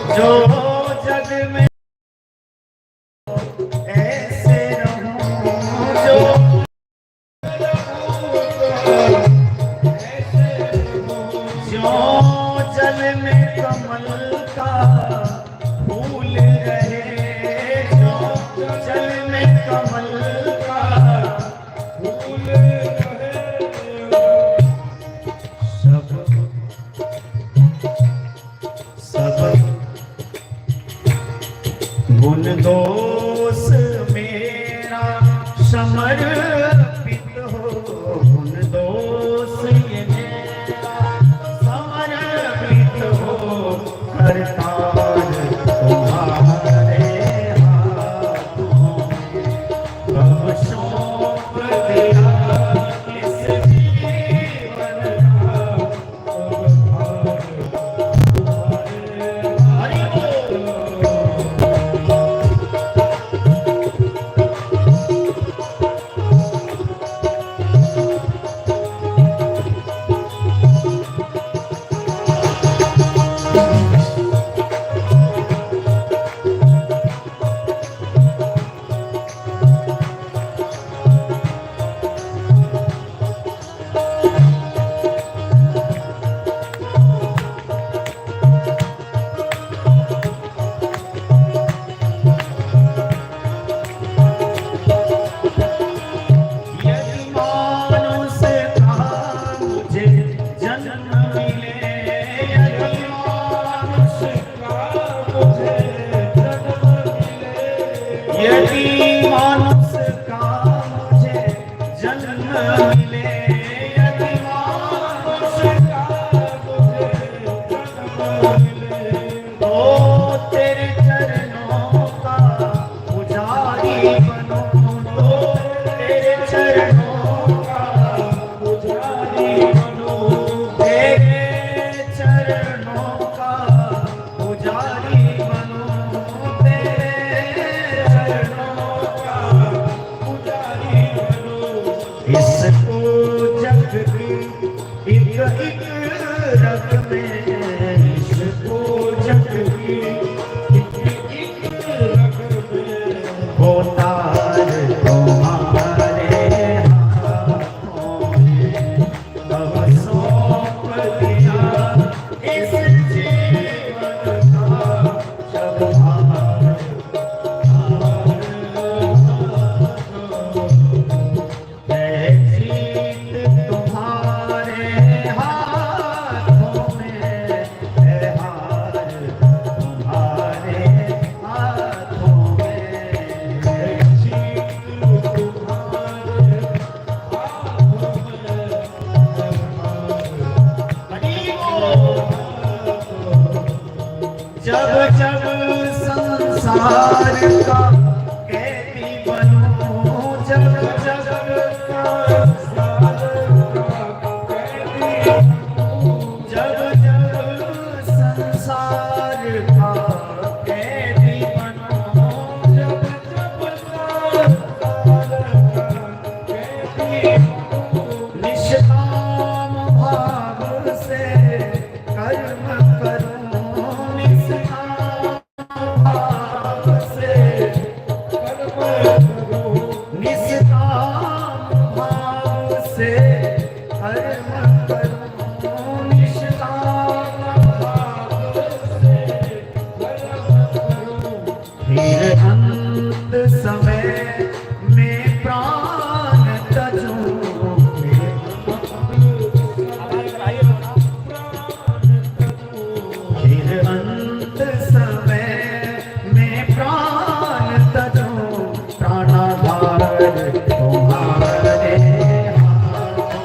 जो जग में ऐसे रहूं, जो जल में कमल का फूल रहे, जो जल में कमल का फूल रहे। सब गुण दोष मेरा समर्पित हो, गुण दोष ये मेरा समर्पित हो, करतार तुम्हारे हाथों कब सौंप दिया इस जीवन का, हरि बोल। यदि मानुष का मुझे जन्म मिले, यदि मानुष का मुझे जन्म मिले, तो तेरे चरणों का पुजारी बनूं, तो तेरे चरणों का पुजारी बनूं, तेरे चरणों का पुजारी बनूं, इसको जग की एक एक रग में, इसको जग की एक एक रग में, होतार तुम्हारे हाथों में अब सौंप दिया इस जीवन का शबभार। जब जब संसार का कैदी बनूं, जब जब संसार का कैदी बनूं, जब जब संसार का कैदी बनूं, जब जब संसार का कैदी बनूं, निष्काम भाव से कर्म करूं, फिर अंत समय में प्राण तजूं, फिर अंत समय में प्राण तजूं, प्राणाधार तुम्हारे हाथों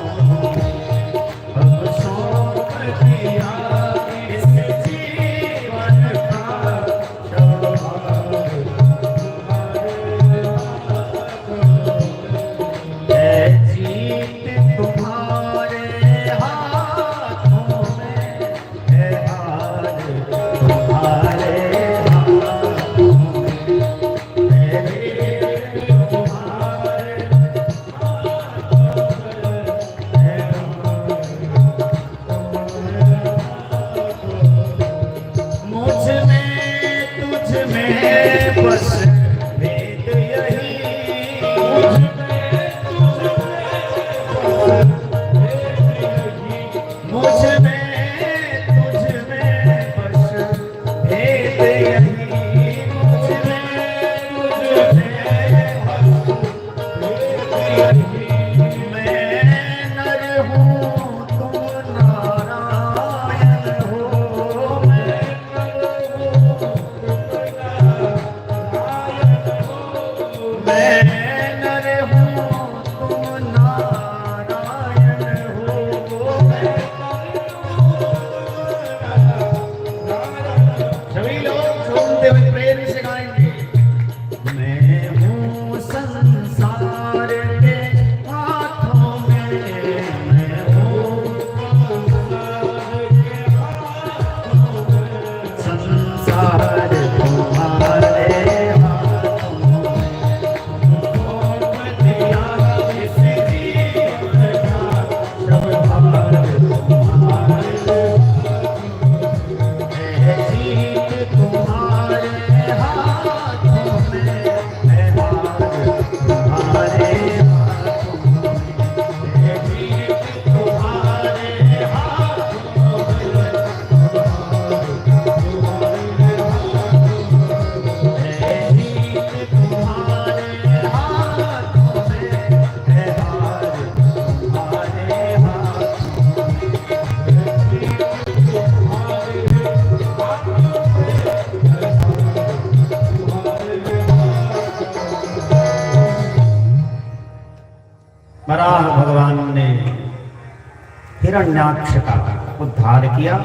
हिरण्याक्ष का उद्धार किया,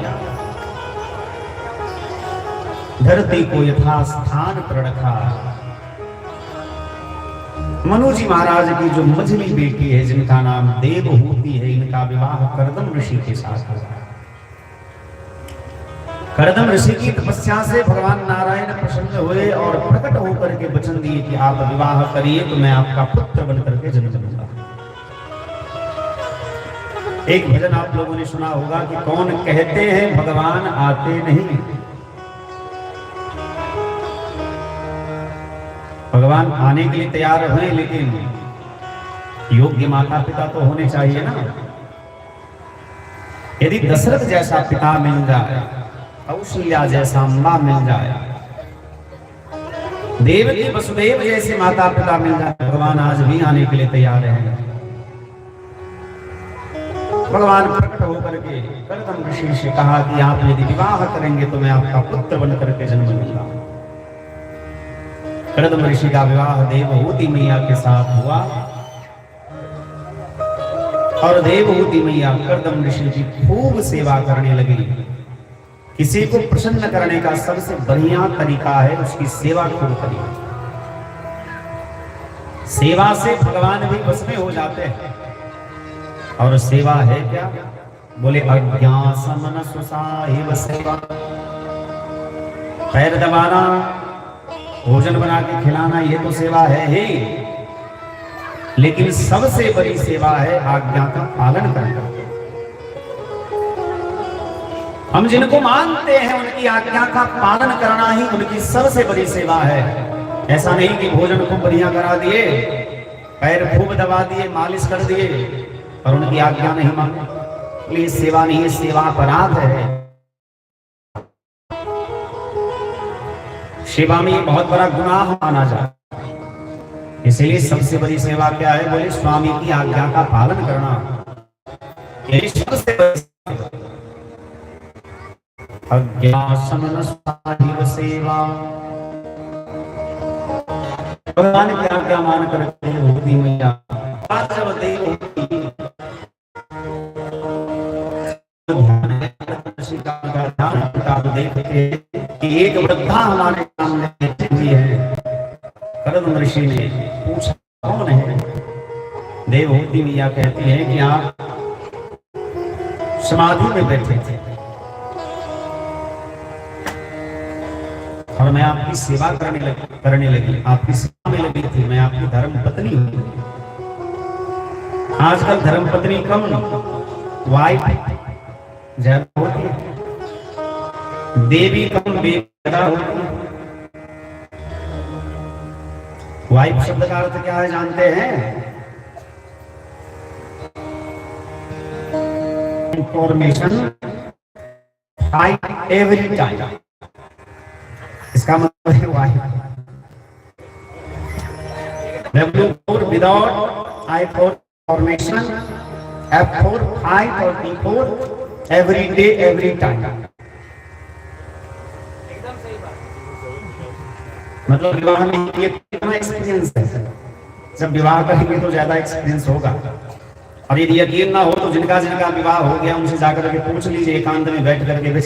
धरती को यथास्थान पर रखा। मनु जी महाराज की जो मझली बेटी है जिनका नाम देवहूति है, इनका विवाह करदम ऋषि के साथ हुआ। करदम ऋषि की तपस्या से भगवान नारायण प्रसन्न हुए और प्रकट होकर के वचन दिए कि आप विवाह करिए तो मैं आपका पुत्र बनकर के जन्म दूंगा। एक भजन आप लोगों ने सुना होगा कि कौन कहते हैं भगवान आते नहीं। भगवान आने के लिए तैयार हुए, लेकिन योग्य माता पिता तो होने चाहिए ना। यदि दशरथ जैसा पिता मिल जाए, कौशल्या जैसा अम्बा मिल जाए, देवकी वसुदेव जैसे माता पिता मिल जाए, भगवान आज भी आने के लिए तैयार हैं। भगवान प्रकट होकर के करदम ऋषि से कहा कि आप यदि विवाह करेंगे तो मैं आपका पुत्र बनकर के जन्म लूंगा। करदम ऋषि का विवाह देवहूति मैया के साथ हुआ और देवहूति मैया करदम ऋषि की खूब सेवा करने लगी। किसी को प्रसन्न करने का सबसे बढ़िया तरीका है उसकी सेवा खूब करिए। सेवा से भगवान भी बस में हो जाते हैं। और सेवा है क्या? बोले अज्ञासमन सुसाहिब सेवा। पैर दबाना, भोजन बना के खिलाना, ये तो सेवा है ही, लेकिन सबसे बड़ी सेवा है आज्ञा का पालन करना। हम जिनको मानते हैं उनकी आज्ञा का पालन करना ही उनकी सबसे बड़ी सेवा है। ऐसा नहीं कि भोजन खूब बढ़िया करा दिए, पैर खूब दबा दिए, मालिश कर दिए और उनकी आज्ञा नहीं माने। ये सेवा नहीं है, सेवा अपराध है। सेवा में बहुत बड़ा गुनाह माना जाता है। इसलिए सबसे बड़ी सेवा क्या है? बोले स्वामी की आज्ञा का पालन करना। यही सबसे बड़ी अज्ञासमन साहिब सेवा। भगवान की आज्ञा मान करके होती मैया देख के कि एक वृद्धा हमारे सामने बैठी हुई है। करदम ऋषि ने पूछा कौन है? देवहूति मैया कहती है कि आप समाधि में बैठे थे और मैं आपकी सेवा करने लगी, आपकी सेवा में लगी थी। मैं आपकी धर्म पत्नी हूं। आजकल धर्म पत्नी कम, वाइफ ज्यादा होती है, देवी कम, बेबी ज्यादा होती है। वाइफ शब्द का अर्थ क्या है जानते हैं? इंफॉर्मेशन एवरी टाइम, इसका मतलब है wife. W for without, I for information, F for fight और T for every day, every time। मतलब विवाह में ये कितना एक्सपीरियंस है? जब विवाह करेंगे तो ज्यादा एक्सपीरियंस होगा। और यदि यकीन ना हो तो जिनका विवाह हो गया उनसे जाकर के पूछ लीजिए, एकांत में बैठ करके,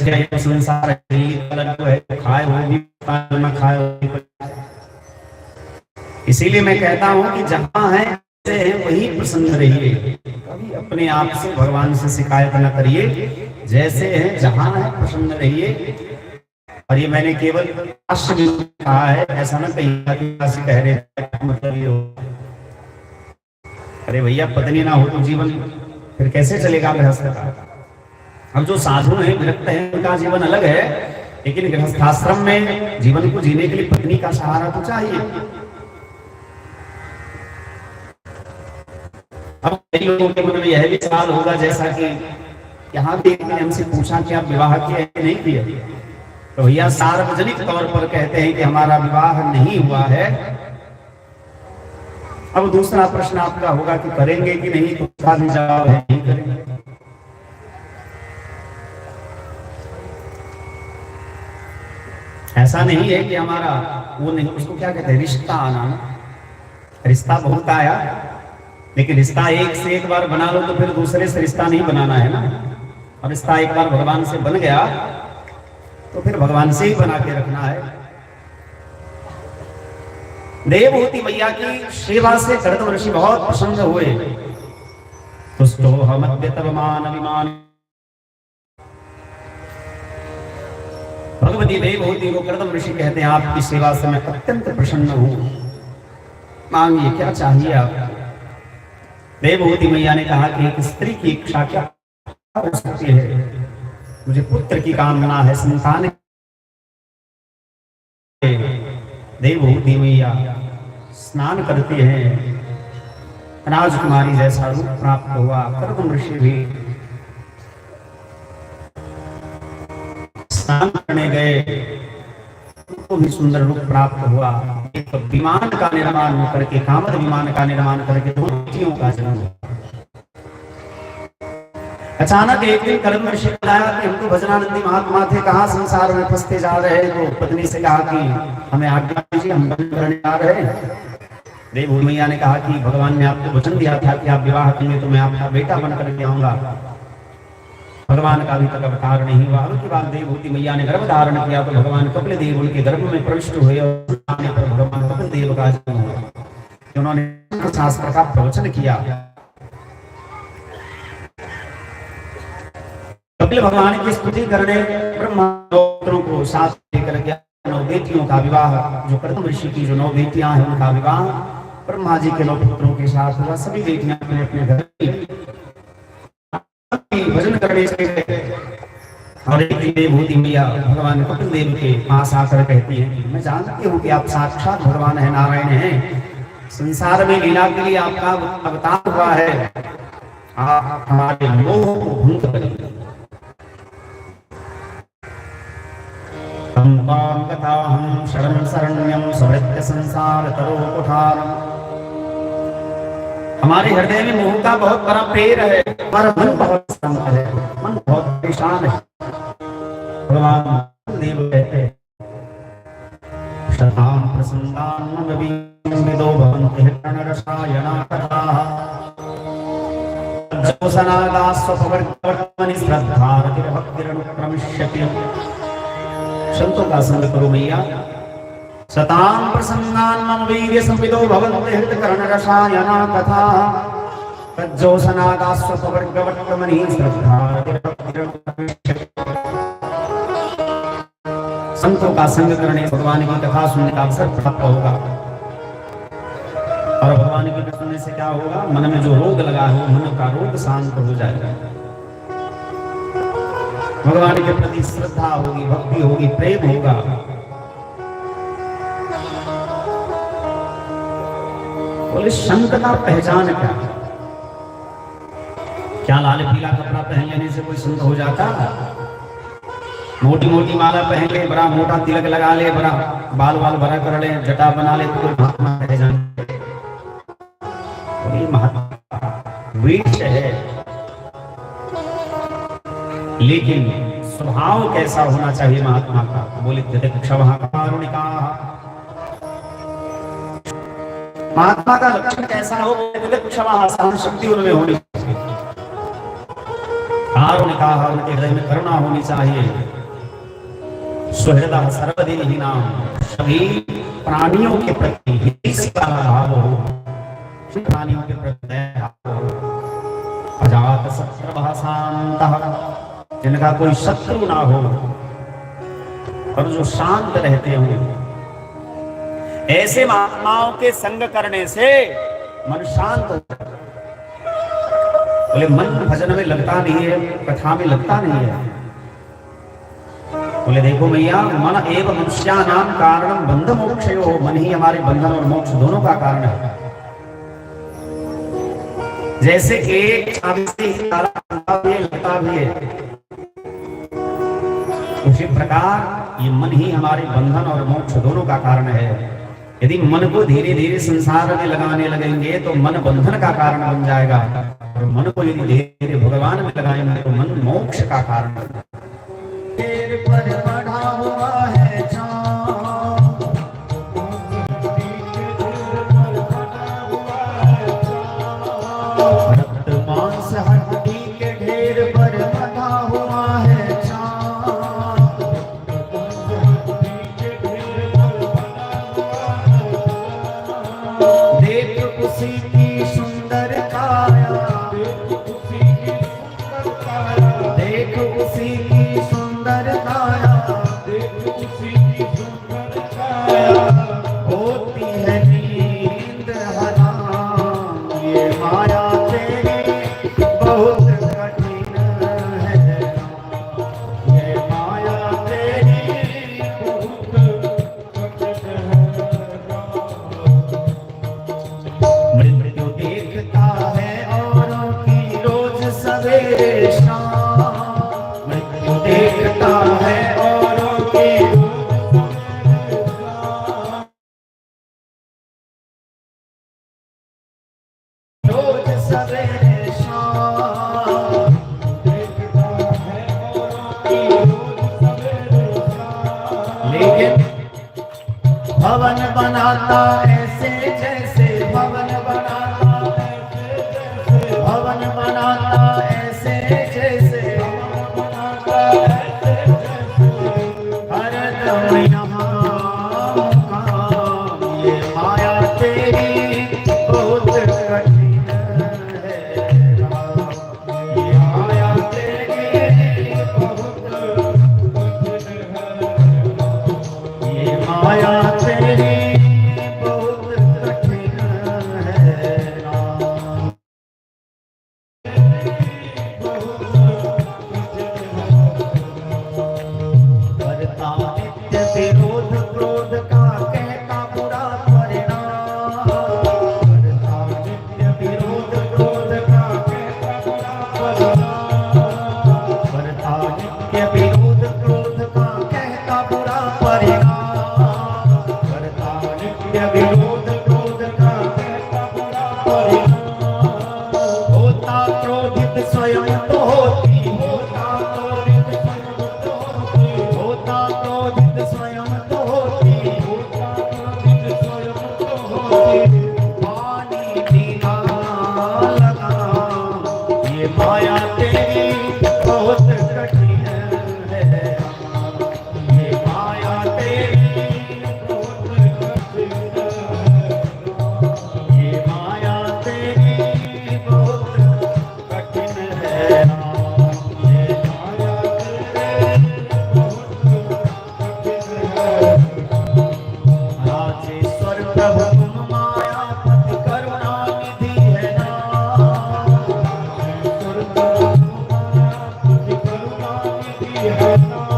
खाए वो भी खाए। इसीलिए मैं कहता हूं कि जहां है वही प्रसन्न रहिए। कभी अपने आप से भगवान से शिकायत न करिए। जैसे है जहां है प्रसन्न रहिए। और ये मैंने केवल कहा है, ऐसा ना कहीं कह रहे मतलब ये हो। अरे भैया पत्नी ना हो तो जीवन फिर कैसे चलेगा गृहस्थ का? अब जो साधु हैं, विरक्त हैं, उनका जीवन अलग है, लेकिन गृहस्थाश्रम में जीवन को जीने के लिए पत्नी का सहारा तो चाहिए। अब कई लोगों के मन में यह भी सवाल होगा, जैसा कि यहाँ भी एक ने हमसे पूछा कि आप विवाह किए नहीं किए? तो भैया सार्वजनिक तौर पर कहते हैं कि हमारा विवाह नहीं हुआ है। अब दूसरा प्रश्न आपका होगा कि करेंगे कि नहीं, तो उसका भी जवाब है नहीं करेंगे। ऐसा नहीं है कि हमारा वो नहीं, उसको क्या कहते हैं, रिश्ता आना। रिश्ता बहुत आया लेकिन रिश्ता एक से एक बार बना लो तो फिर दूसरे से रिश्ता नहीं बनाना है ना। और रिश्ता एक बार भगवान से बन गया तो फिर भगवान से ही बना के रखना है। देवहूति मैया की सेवा से कर्दम ऋषि बहुत प्रसन्न हुए। तुष्टो हमद्य तव मान अभिमान। भगवती देवहूति को कर्दम ऋषि कहते हैं आपकी सेवा से मैं अत्यंत प्रसन्न हूं, मांगिए क्या चाहिए आप। देवहूति मैया ने कहा कि एक स्त्री की इच्छा क्या हो सकती है, मुझे पुत्र की कामना है, संतान। देवहूति मैया स्नान करती हैं, राजकुमारी जैसा रूप प्राप्त हुआ। कर्दम ऋषि भी स्नान करने गए, उनको भी सुंदर रूप प्राप्त हुआ। एक विमान का निर्माण करके, कामद विमान का निर्माण करके दो बेटियों का जन्म हुआ। अचानक एक दिन कर्दम ऋषि ने बताया कि हम तो भजनानंदी महात्मा थे, कहाँ संसार में फंसते जा रहे हैं। तो पत्नी से कहा कि हमें आज्ञा दीजिए, हम भजन करने जा रहे हैं। देवहूति मैया ने कहा कि भगवान ने आपको वचन दिया था कि आप विवाह करेंगे तो मैं आपका बेटा बन करके आऊंगा। भगवान का अभी तक अवतार नहीं हुआ। उनके बाद देवहूति मैया ने गर्भ धारण किया तो भगवान कपिल देव उनके गर्भ में प्रविष्ट हुए और पर भगवान कपिल देव का जन्म हुआ। उन्होंने शास्त्र का प्रवचन किया। कपिल भगवान की स्तुति करने ब्रह्मा को साथ लेकर गया। 9 बेटियों का विवाह, जो कर्दम ऋषि की जो 9 बेटियां हैं उनका विवाह ब्रह्मा जी के 9 पुत्रों के साथ हुआ। सभी बेटियां अपने घर भजन करने से और एक दिन देवहूति मैया भगवान कपिल देव के पास आकर कहती है कि मैं जानती हूँ कि आप साक्षात भगवान है, नारायण हैं, संसार में लीला के लिए आपका अवतार हुआ है, आप हमारे मोह को भंग करेंगे। हम शरण शरण्यम समृद्ध संसार तरो कुठारम। हमारे हृदय में मोह का बहुत बड़ा पेड़ है, हमारा मन बहुत शांत है, मन बहुत परेशान है। भगवान देव कहते हैं शताम प्रसन्नान विदो भवन्ति हिरण्यरसायना कथाः जोसनादास्वपवर्गवर्त्मनि श्रद्धारतिर्भक्तिरनुक्रमिष्यति। संतों का संग करो मैया। सताम प्रसन्नान मम वीर्य संविदो भवन्ति हितकर्णरसायना कथाः तज्जोसनादास्वपवर्गवर्त्मनि श्रद्धारतिर्भक्तिरनुक्रमिष्यति। संतों का संग करने, भगवान की कथा सुनने का अवसर प्राप्त होगा। और भगवान की कथा सुनने से क्या होगा, मन में जो रोग लगा है मन का रोग शांत हो जाएगा। भगवान के प्रति श्रद्धा होगी, भक्ति होगी, प्रेम होगा। बोले संत का पहचान क्या लाल पीला कपड़ा पहन लेने से कोई संत हो जाता? मोटी मोटी माला पहन ले, बड़ा मोटा तिलक लगा ले, बड़ा बाल बड़ा कर ले, जटा बना ले, तो महात्मा कहे जाने। महात्मा वृक्ष है, लेकिन स्वभाव कैसा होना चाहिए महात्मा का? बोले कारुणिका। महात्मा का लक्षण कैसा हो? क्षमा सहन शक्ति उनमें होनी चाहिए। कारुणिका, उनके हृदय में करुणा होनी चाहिए। सुहृदः सर्वदेहिनां, सभी प्राणियों के प्रति हित का भाव हो, प्राणियों के प्रति दया हो। अजात शत्रुः शान्तः, जिनका कोई शत्रु ना हो और जो शांत रहते हो। ऐसे महात्माओं के संग करने से मन शांत होता है। बोले मन भजन में लगता नहीं है, कथा में लगता नहीं है। बोले देखो मैया, मन एवं मनुष्यानां कारणं बंध मोक्षयो, मन ही हमारे बंधन और मोक्ष दोनों का कारण है। जैसे एक चाबी से ही ताला भी लगता भी है, उसी प्रकार ये मन ही हमारे बंधन और मोक्ष दोनों का कारण है। यदि मन को धीरे धीरे संसार में लगाने लगेंगे तो मन बंधन का कारण बन जाएगा, और मन को यदि धीरे धीरे भगवान में लगाएंगे तो मन मोक्ष का कारण बन जाएगा। पर बढ़ा हुआ है ढेर पर बना हुआ है चाँद, देख उसी की सुंदर काया, देख उसी की सुंदर काया, होती है नींद हराम, ये माया तेरी बहुत कठिन है, ये माया तेरी बहुत कठिन है। मृत्यु देखता है औरों की रोज सवेरे शाम, मृत्यु देखता है औरों की रोज सवेरे शाम, देखता है औरों की रोज सवेरे शाम। लेकिन भवन बनाता ऐसे जैसे, भवन बनाता ऐसे जैसे, भवन बनाता ऐसे जैसे, हरदम यहाँ मुकाम, ये माया तेरी बहुत कठिन है, ये माया तेरी बहुत कठिन है, ये माया तेरी बहुत कठिन है। करता नित्य विरोध क्रोध का कहता बुरा परिणाम, करता नित्य विरोध क्रोध का कहता बुरा परिणाम, करता नित्य विरोध क्रोध का कहता बुरा परिणाम, करता नित्य विरोध क्रोध का कहता बुरा परिणाम। होता क्रोधित स्वयं तो होती, होता क्रोधित स्वयं तो होती, होता क्रोधित स्वयं तो होती, होता क्रोधित स्वयं तो होती, पानी पीना लगा, ये माया तेरी बहुत कठिन है, ये माया तेरी बहुत कठिन है, ये माया तेरी बहुत कठिन है, ये माया तेरी बहुत कठिन है। राजेश्वर प्रभु तुम मायापति करुणा निधि है नाम, राजेश्वर प्रभु तुम मायापति करुणा निधि है नाम,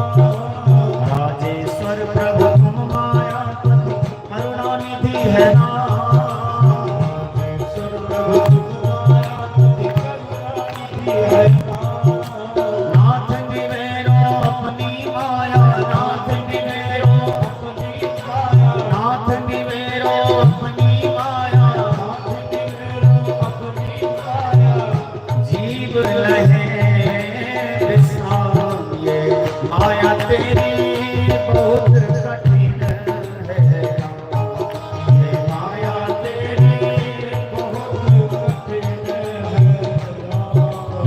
राजेश्वर प्रभु तुम मायापति करुणा निधि है नाम, राजेश्वर प्रभु तुम मायापति करुणा निधि है नाम। नाथ निवेरो अपनी माया, नाथ निवेरो अपनी माया, नाथ निवेरो अपनी माया, नाथ निवेरो अपनी माया, जीव लहे विश्राम, ये माया तेरी बहुत कठिन है, ये माया तेरी बहुत कठिन है,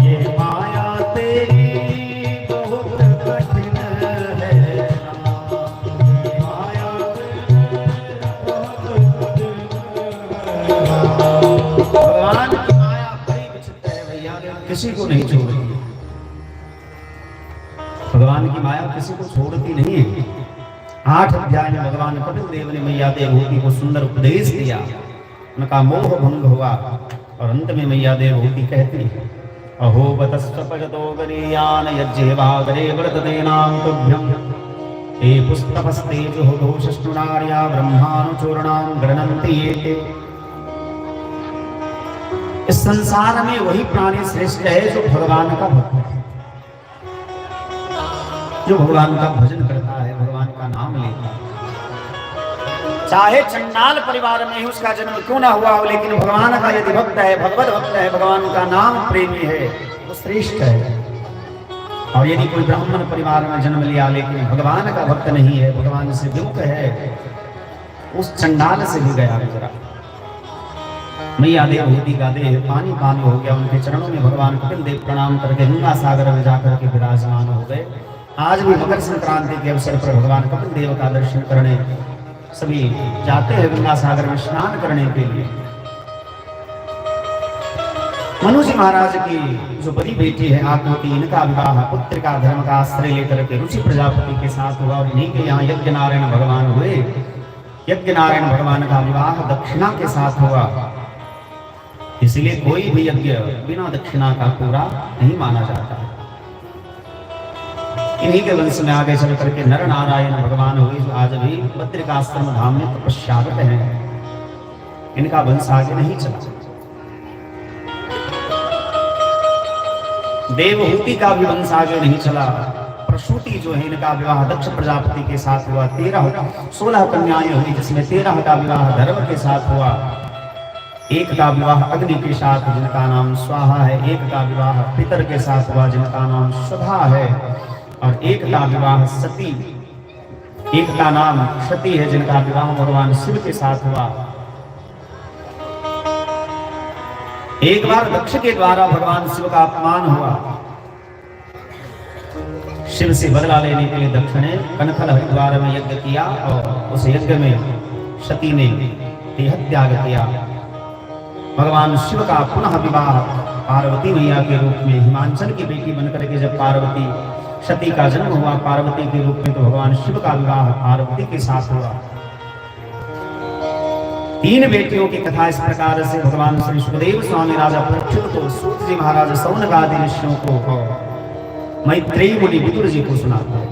ये माया तेरी बहुत कठिन है, ये माया तेरी बहुत कठिन है। भगवान की माया बड़ी विचित्र है भैया, किसी को नहीं छोड़ती, भगवान की माया किसी को छोड़ती नहीं है। 8 अध्याय में भगवान कपिल देव ने मैया देवहूति को सुंदर उपदेश दिया, उनका मोह भंग हुआ और अंत में मैया देवहूति कहती है, अहो बतस्वपजतो गरीयान यज्जेवागरे व्रततेनां तुभ्यं, ते पुस्तपस्ते जुहुदोषष्णुनार्या ब्रह्मानुचूर्णां गृह्णन्ति ये। इस संसार में वही प्राणी श्रेष्ठ है जो भगवान का भक्त है, जो भगवान का भजन करता है, भगवान का नाम लेता है। चाहे चंडाल परिवार में ही उसका जन्म क्यों ना हुआ हो, लेकिन भगवान का यदि भक्त है, भगवत भक्त है, भगवान का नाम प्रेमी है, वो श्रेष्ठ है। और यदि कोई ब्राह्मण परिवार में जन्म लिया लेकिन भगवान का भक्त नहीं है, भगवान से विमुख है, उस चंडाल से भी गया गुजरा। मैया देवहूति का देह पानी पानी हो गया। उनके चरणों में भगवान कपिल देव प्रणाम करके गंगा सागर में जाकर के विराजमान हो गए। आज भी मकर संक्रांति के अवसर पर भगवान कपिल देव का दर्शन करने सभी जाते हैं गंगा सागर में स्नान करने के लिए। मनु जी महाराज की जो बड़ी बेटी है आकृति, इनका विवाह पुत्र का धर्म का आश्रय लेकर के रुचि प्रजापति के साथ हुआ और इन्हीं के यहाँ यज्ञ नारायण भगवान हुए। यज्ञ नारायण भगवान का विवाह दक्षिणा के साथ हुआ, इसलिए कोई भी यज्ञ बिना दक्षिणा का पूरा नहीं माना जाता। इन्हीं के वंश में आगे चल करके नर नारायण भगवान हुए, जो आज भी बद्रिकाश्रम धाम में तपस्यारत हैं। इनका वंश आगे नहीं चला। देवहूति का भी वंश आगे नहीं चला। प्रसूति जो है इनका विवाह दक्ष प्रजापति के साथ हुआ। 16 कन्याएं हुई, जिसमें 13 का विवाह धर्म के साथ हुआ, एक का विवाह अग्नि के साथ जिनका नाम स्वाहा है, एक का विवाह पितर के साथ हुआ जिनका नाम स्वधा है, और एक का विवाह सती, एक का नाम सती है जिनका विवाह भगवान शिव के साथ हुआ। एक बार दक्ष के द्वारा भगवान शिव का अपमान हुआ। शिव से बदला लेने के लिए दक्ष ने कनखल हरिद्वार में यज्ञ किया और उस यज्ञ में सती ने देहत्याग किया। भगवान शिव का पुनः विवाह पार्वती मैया के रूप में हिमांचल की बेटी बनकर के जब पार्वती सती का जन्म हुआ पार्वती के रूप में, तो भगवान शिव का विवाह पार्वती के साथ हुआ। 3 बेटियों की कथा इस प्रकार से भगवान श्री सुखदेव स्वामी राजा परीक्षित को, सूत जी महाराज सौनक आदि ऋषियों को और मैत्रेयी मुनि विदुर जी को सुनाते हैं।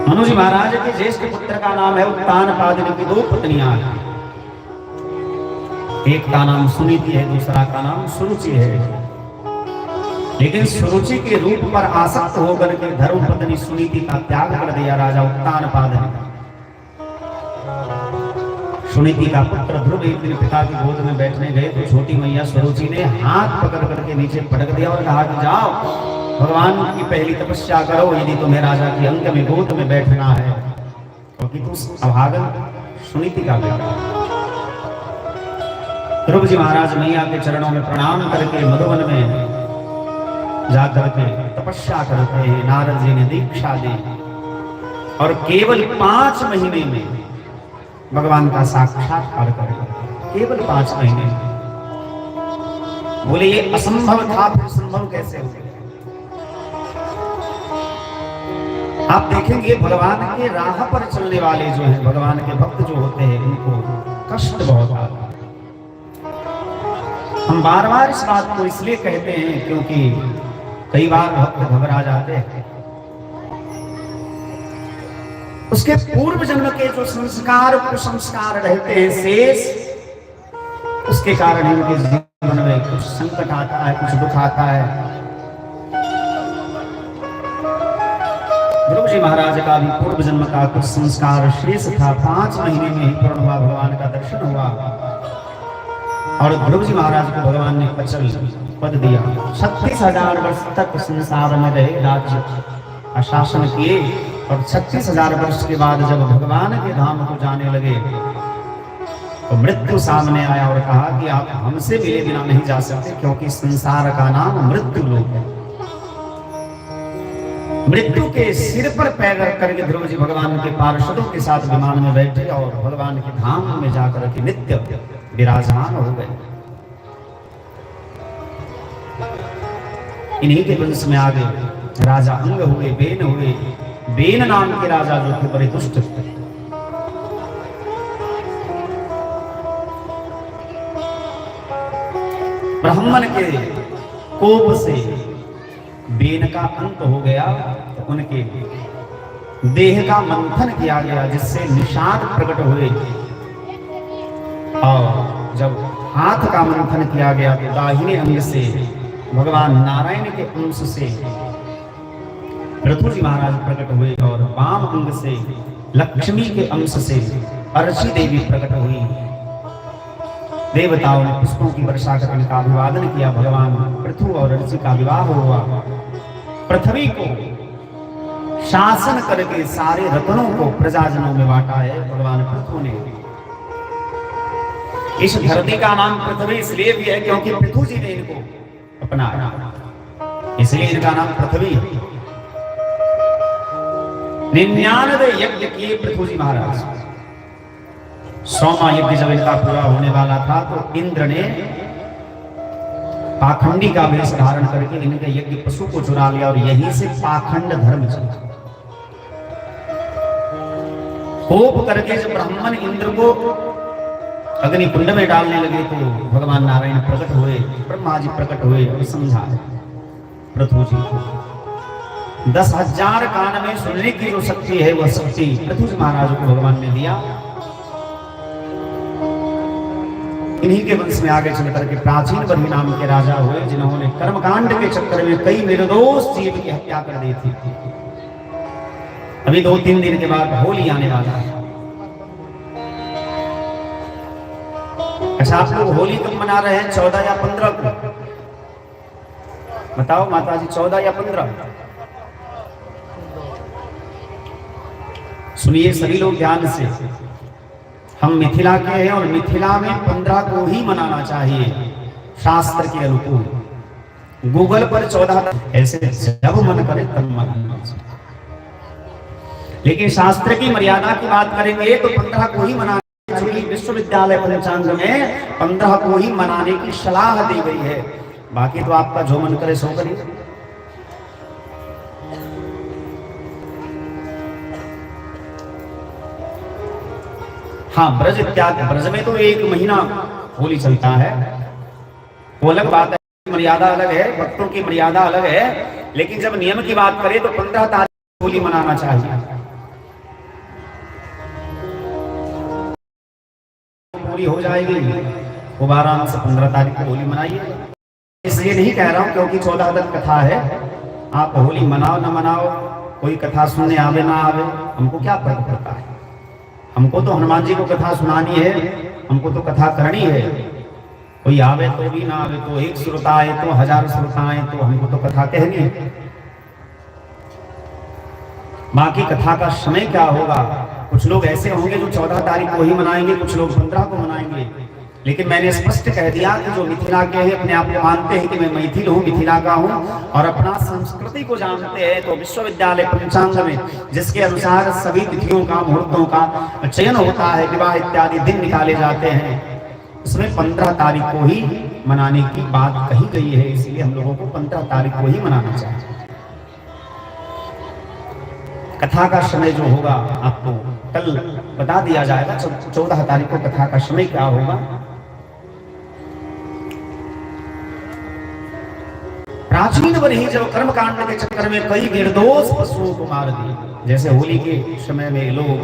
मनु जी महाराज के ज्येष्ठ पुत्र का नाम है उत्तानपाद, की 2 पत्नियां हैं। एक का नाम सुनीति है, दूसरा का नाम सुरुचि है। लेकिन सुरुचि के रूप पर आसक्त होकर के धर्मपत्नी सुनीति का त्याग कर दिया राजा उत्तानपाद ने। सुनीति का पुत्र ध्रुव एक दिन पिता की गोद में बैठने गए तो छोटी मैया सुरुचि ने हाथ पकड़ करके नीचे पटक दिया और कहा कि जाओ भगवान की पहली तपस्या करो, यदि तुम्हें राजा की अंक में गोद में बैठना है, क्योंकि तू अभागन सुनीति का बेटा। ध्रुव जी महाराज मैया के चरणों में प्रणाम करके मधुवन में जाकर के तपस्या करते हैं। नारद जी ने दीक्षा दी और केवल 5 महीने में भगवान का साक्षात्कार कर लिया। केवल 5 महीने में। बोले ये असंभव था, फिर संभव कैसे हो गया? आप देखेंगे भगवान के राह पर चलने वाले जो हैं, भगवान के भक्त जो होते हैं, उनको कष्ट बहुत आता है। हम बार बार इस बात को इसलिए कहते हैं क्योंकि कई बार भक्त घबरा जाते हैं। उसके पूर्व जन्म के जो संस्कार कुसंस्कार रहते हैं शेष, उसके कारण उनके जीवन में कुछ संकट आता है, कुछ दुख आता है। ध्रुव जी महाराज का भी पूर्व जन्म का कुछ संस्कार शेष था। 5 महीने में ही पूर्ण हुआ, भगवान का दर्शन हुआ और ध्रुव जी महाराज को भगवान ने अचल पद दिया। 36,000 वर्ष तक संसार में रहे, राज्य का शासन किए और 36,000 वर्ष के बाद जब भगवान के धाम को जाने लगे तो मृत्यु सामने आया और कहा कि आप हमसे मिले बिना नहीं जा सकते, क्योंकि संसार का नाम मृत्यु लोक है। मृत्यु के सिर पर पैर रख करके ध्रुव जी भगवान के पार्षदों के साथ विमान में बैठे और भगवान के धाम में जाकर के नित्य विराजमान हो गए। इन्हीं के वंश में आगे राजा अंग हुए, बेन हुए। बेन नाम के राजा जो थे बड़े दुष्ट थे। ब्राह्मण के कोप से बेन का अंत हो गया तो उनके देह का मंथन किया गया, जिससे निषाद प्रकट हुए। और जब हाथ का मंथन किया गया तो दाहिने अंग से भगवान नारायण के अंश से पृथु जी महाराज प्रकट हुए और वाम अंग से लक्ष्मी के अंश से अर्ची देवी प्रकट हुई। देवताओं ने पुष्पों की वर्षा कर उनका अभिवादन किया। भगवान पृथु और अर्ची का विवाह हुआ। पृथ्वी को शासन करके सारे रत्नों को प्रजाजनों में बांटा है भगवान पृथु ने। इस धरती का नाम पृथ्वी इसलिए भी है क्योंकि पृथु जी ने इनको अपनाया, इसलिए इनका नाम पृथ्वी। 99 यज्ञ किए पृथु जी महाराज। 100वां यज्ञ जब इनका पूरा होने वाला था तो इंद्र ने पाखंडी का वेश धारण करके इनके यज्ञ पशु को चुरा लिया और यहीं से पाखंड धर्म चला। कोप करके जब ब्राह्मण इंद्र को अग्नि कुंड में डालने लगे तो भगवान नारायण प्रकट हुए, ब्रह्मा जी प्रकट हुए और समझा पृथु जी को। 10,000 कान में सुनने की जो शक्ति है वह शक्ति पृथु जी महाराज को भगवान ने दिया। इन्हीं के वंश में आगे चल करके प्राचीन बर्ही नाम के राजा हुए जिन्होंने कर्मकांड के चक्कर में कई निर्दोष जीव की हत्या कर दी थी। अभी 2-3 दिन के बाद होली आने वाला है। अच्छा, आप लोग होली कब मना रहे हैं? 14 या 15 को? बताओ माता जी, 14 या 15? सुनिए सभी लोग ध्यान से, हम मिथिला के हैं और मिथिला में 15 को ही मनाना चाहिए शास्त्र के अनुकूल। गूगल पर 14 ऐसे जब मन करे तब मनाना चाहिए, लेकिन शास्त्र की मर्यादा की बात करेंगे तो 15 को ही मनाना चाहिए। विश्वविद्यालय पंचांग में 15 को ही मनाने की सलाह दी गई है। बाकी तो आपका जो मन करे सो करिए। हाँ, ब्रज इत्यादि, ब्रज में तो 1 महीना होली चलता है, वो अलग बात है, मर्यादा अलग है, भक्तों की मर्यादा अलग है। लेकिन जब नियम की बात करें तो 15 तारीख होली मनाना चाहिए। होली हो जाएगी, खूब आराम से 15 तारीख को होली मनाइए। इसलिए नहीं कह रहा हूं क्योंकि 14 तक कथा है, आप होली मनाओ ना मनाओ, कोई कथा सुनने आवे ना आवे, हमको क्या फर्क पड़ता है। हमको तो हनुमान जी को कथा सुनानी है, हमको तो कथा करनी है। कोई आवे तो भी ना आवे तो, 1 श्रोता आए तो 1000 श्रोता आए तो हमको तो कथा कहनी है। बाकी कथा का समय क्या होगा, कुछ लोग ऐसे होंगे जो 14 तारीख को ही मनाएंगे, कुछ लोग 15 को मनाएंगे। लेकिन मैंने स्पष्ट कह दिया कि जो मिथिला के हैं, अपने आप को मानते हैं कि मैं मैथिल हूँ, मिथिला का हूँ और अपना संस्कृति को जानते हैं, तो विश्वविद्यालय पंचांग में जिसके अनुसार सभी तिथियों का, मुहूर्तों का चयन होता है, विवाह इत्यादि दिन निकाले जाते हैं, उसमें 15 तारीख को ही मनाने की बात कही गई है। इसलिए हम लोगों को 15 तारीख को ही मनाना चाहिए। कथा का समय जो होगा आपको कल बता दिया जाएगा। 14 तारीख को कथा का समय क्या होगा। प्राचीन बर्ही जब कर्मकांड के चक्कर में कई निर्दोष पशुओं को मार दिए, जैसे होली के समय में लोग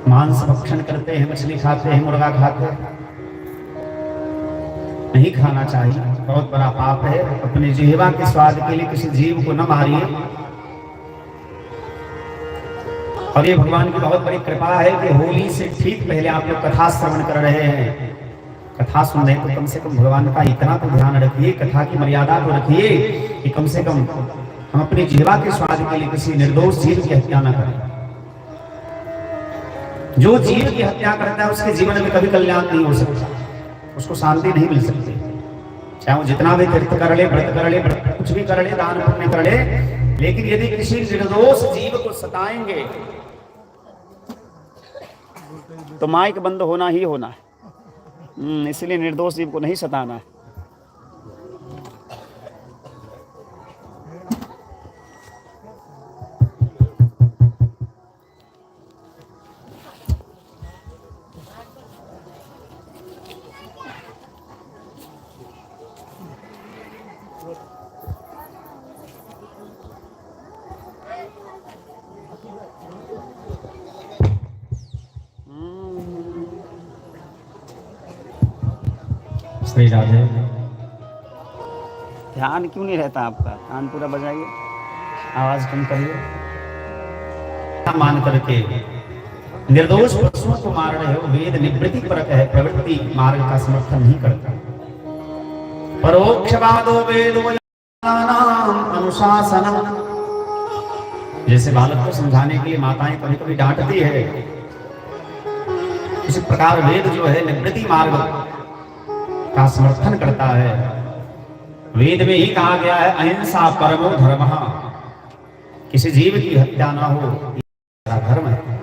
मांस भक्षण करते हैं, मछली खाते हैं, मुर्गा खाते हैं, नहीं खाना चाहिए, बहुत बड़ा पाप है। अपने जिह्वा के स्वाद के लिए किसी जीव को न मारिए। और ये भगवान की बहुत बड़ी कृपा है कि होली से ठीक पहले आप लोग कथा श्रवण कर रहे हैं। कथा सुन रहे हैं तो कम से कम भगवान का इतना तो ध्यान रखिए, कथा की मर्यादा को रखिए कि कम से कम हम अपने जीवा के स्वाद के लिए किसी निर्दोष जीव की हत्या न करें। जो जीव की हत्या करता है उसके जीवन में कभी कल्याण नहीं हो सकता, उसको शांति नहीं मिल सकती। चाहे वो जितना भी तीर्थ कर ले, व्रत कर ले, कुछ भी कर ले, दान पुण्य कर ले, लेकिन यदि किसी निर्दोष जीव को सताएंगे तो माइक बंद होना ही होना है। इसलिए निर्दोष जीव को नहीं सताना है। श्री राधे। ध्यान क्यों नहीं रहता आपका? कान पूरा बजाइए, आवाज कम करिए। मान करके निर्दोष पशुओं को मार रहे हो, वेद निवृत्ति परक है, प्रवृत्ति मार्ग का समर्थन नहीं करता। परोक्षवादो वेदो अनुशासनम जैसे बालक को समझाने के लिए माताएं कभी कभी डांटती है, इसी प्रकार वेद जो है निवृत्ति मार्ग का समर्थन करता है। वेद में ही कहा गया है अहिंसा परमो धर्म, किसी जीव की हत्या ना हो, यह धर्म है।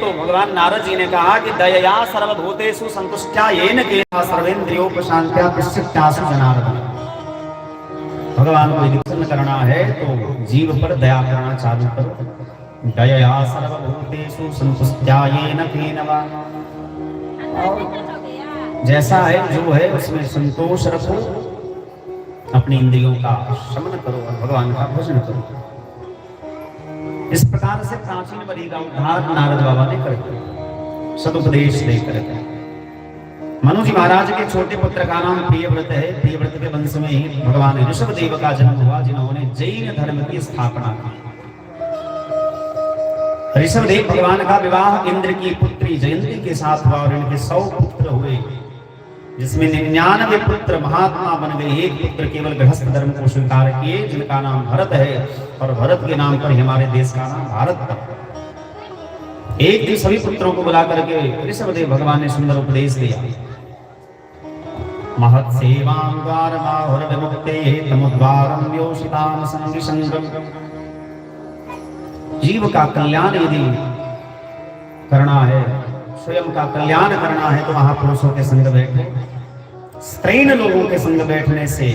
तो भगवान नारद जी ने कहा कि दयया सर्वभूतेषु संतुष्टया येन केना सर्वेन्द्रियोपशांत्या पश्चात्यासु जनार्दन। भगवान को यदि प्रसन्न करना है तो जीव पर दया करना चालू करो। दयया सर्वभूतेषु संतुष्टया येन केना, जैसा है जो है उसमें संतोष रखो, अपनी इंद्रियों का शमन करो और भगवान का भजन करो। इस प्रकार से प्राचीन बलि का उद्धार नारद बाबा ने कर दिया, सदुपदेश देकर। मनु जी महाराज के छोटे पुत्र का नाम प्रियव्रत है। प्रियव्रत के वंश में ही भगवान ऋषभ देव का जन्म हुआ, जिन्होंने जैन धर्म की स्थापना की। ऋषभ देव भगवान का विवाह इंद्र की पुत्री जयंती के साथ हुआ और इनके 100 पुत्र हुए, जिसमें 99 पुत्र महात्मा बन गए, एक पुत्र केवल गृहस्थ धर्म को स्वीकार किए, जिनका नाम भरत है, और भरत के नाम पर हमारे देश का नाम भारत था। एक दिन सभी पुत्रों को बुला करके ऋषभदेव भगवान ने सुंदर उपदेश दिया। महत् सेवां द्वारमाहुर विमुक्ते तमुद्वारं योषितां संगी संगम। जीव का कल्याण यदि करना है, स्वयं का कल्याण करना है, तो महापुरुषों के संग बैठे। स्त्रैण लोगों के संग बैठने से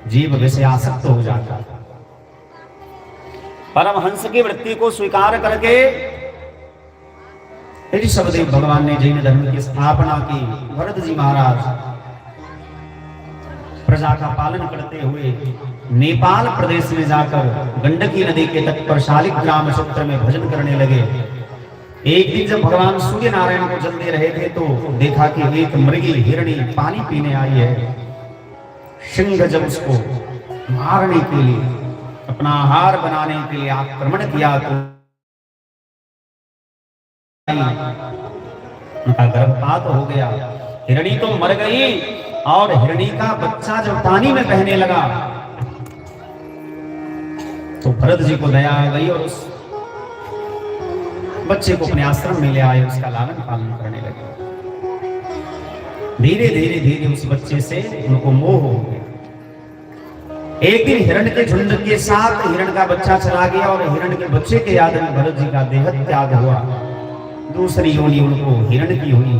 जीव विषयासक्त हो जाता है। परमहंस की वृत्ति को स्वीकार करके ऋषभदेव भगवान ने जैन धर्म की स्थापना की। भरत जी महाराज प्रजा का पालन करते हुए नेपाल प्रदेश में जाकर गंडकी नदी के तट पर शालिग्राम क्षेत्र में भजन करने लगे। एक दिन जब भगवान सूर्य नारायण को जल दे रहे थे तो देखा कि एक मृगी हिरणी पानी पीने आई है। सिंह जब उसको मारने के लिए, अपना आहार बनाने के लिए आक्रमण किया तो उनका गर्भपात हो गया। हिरणी तो मर गई और हिरणी का बच्चा जब पानी में बहने लगा तो भरत जी को दया आ गई और उस बच्चे को अपने आश्रम में ले आए, उसका लालन पालन करने लगे। धीरे धीरे धीरे उस बच्चे से उनको मोह हो गया। एक दिन हिरण के झुंड के साथ हिरण का बच्चा चला गया और हिरण के बच्चे के याद में भरत जी का देह त्याग हुआ। दूसरी योनि उनको हिरण की हुई।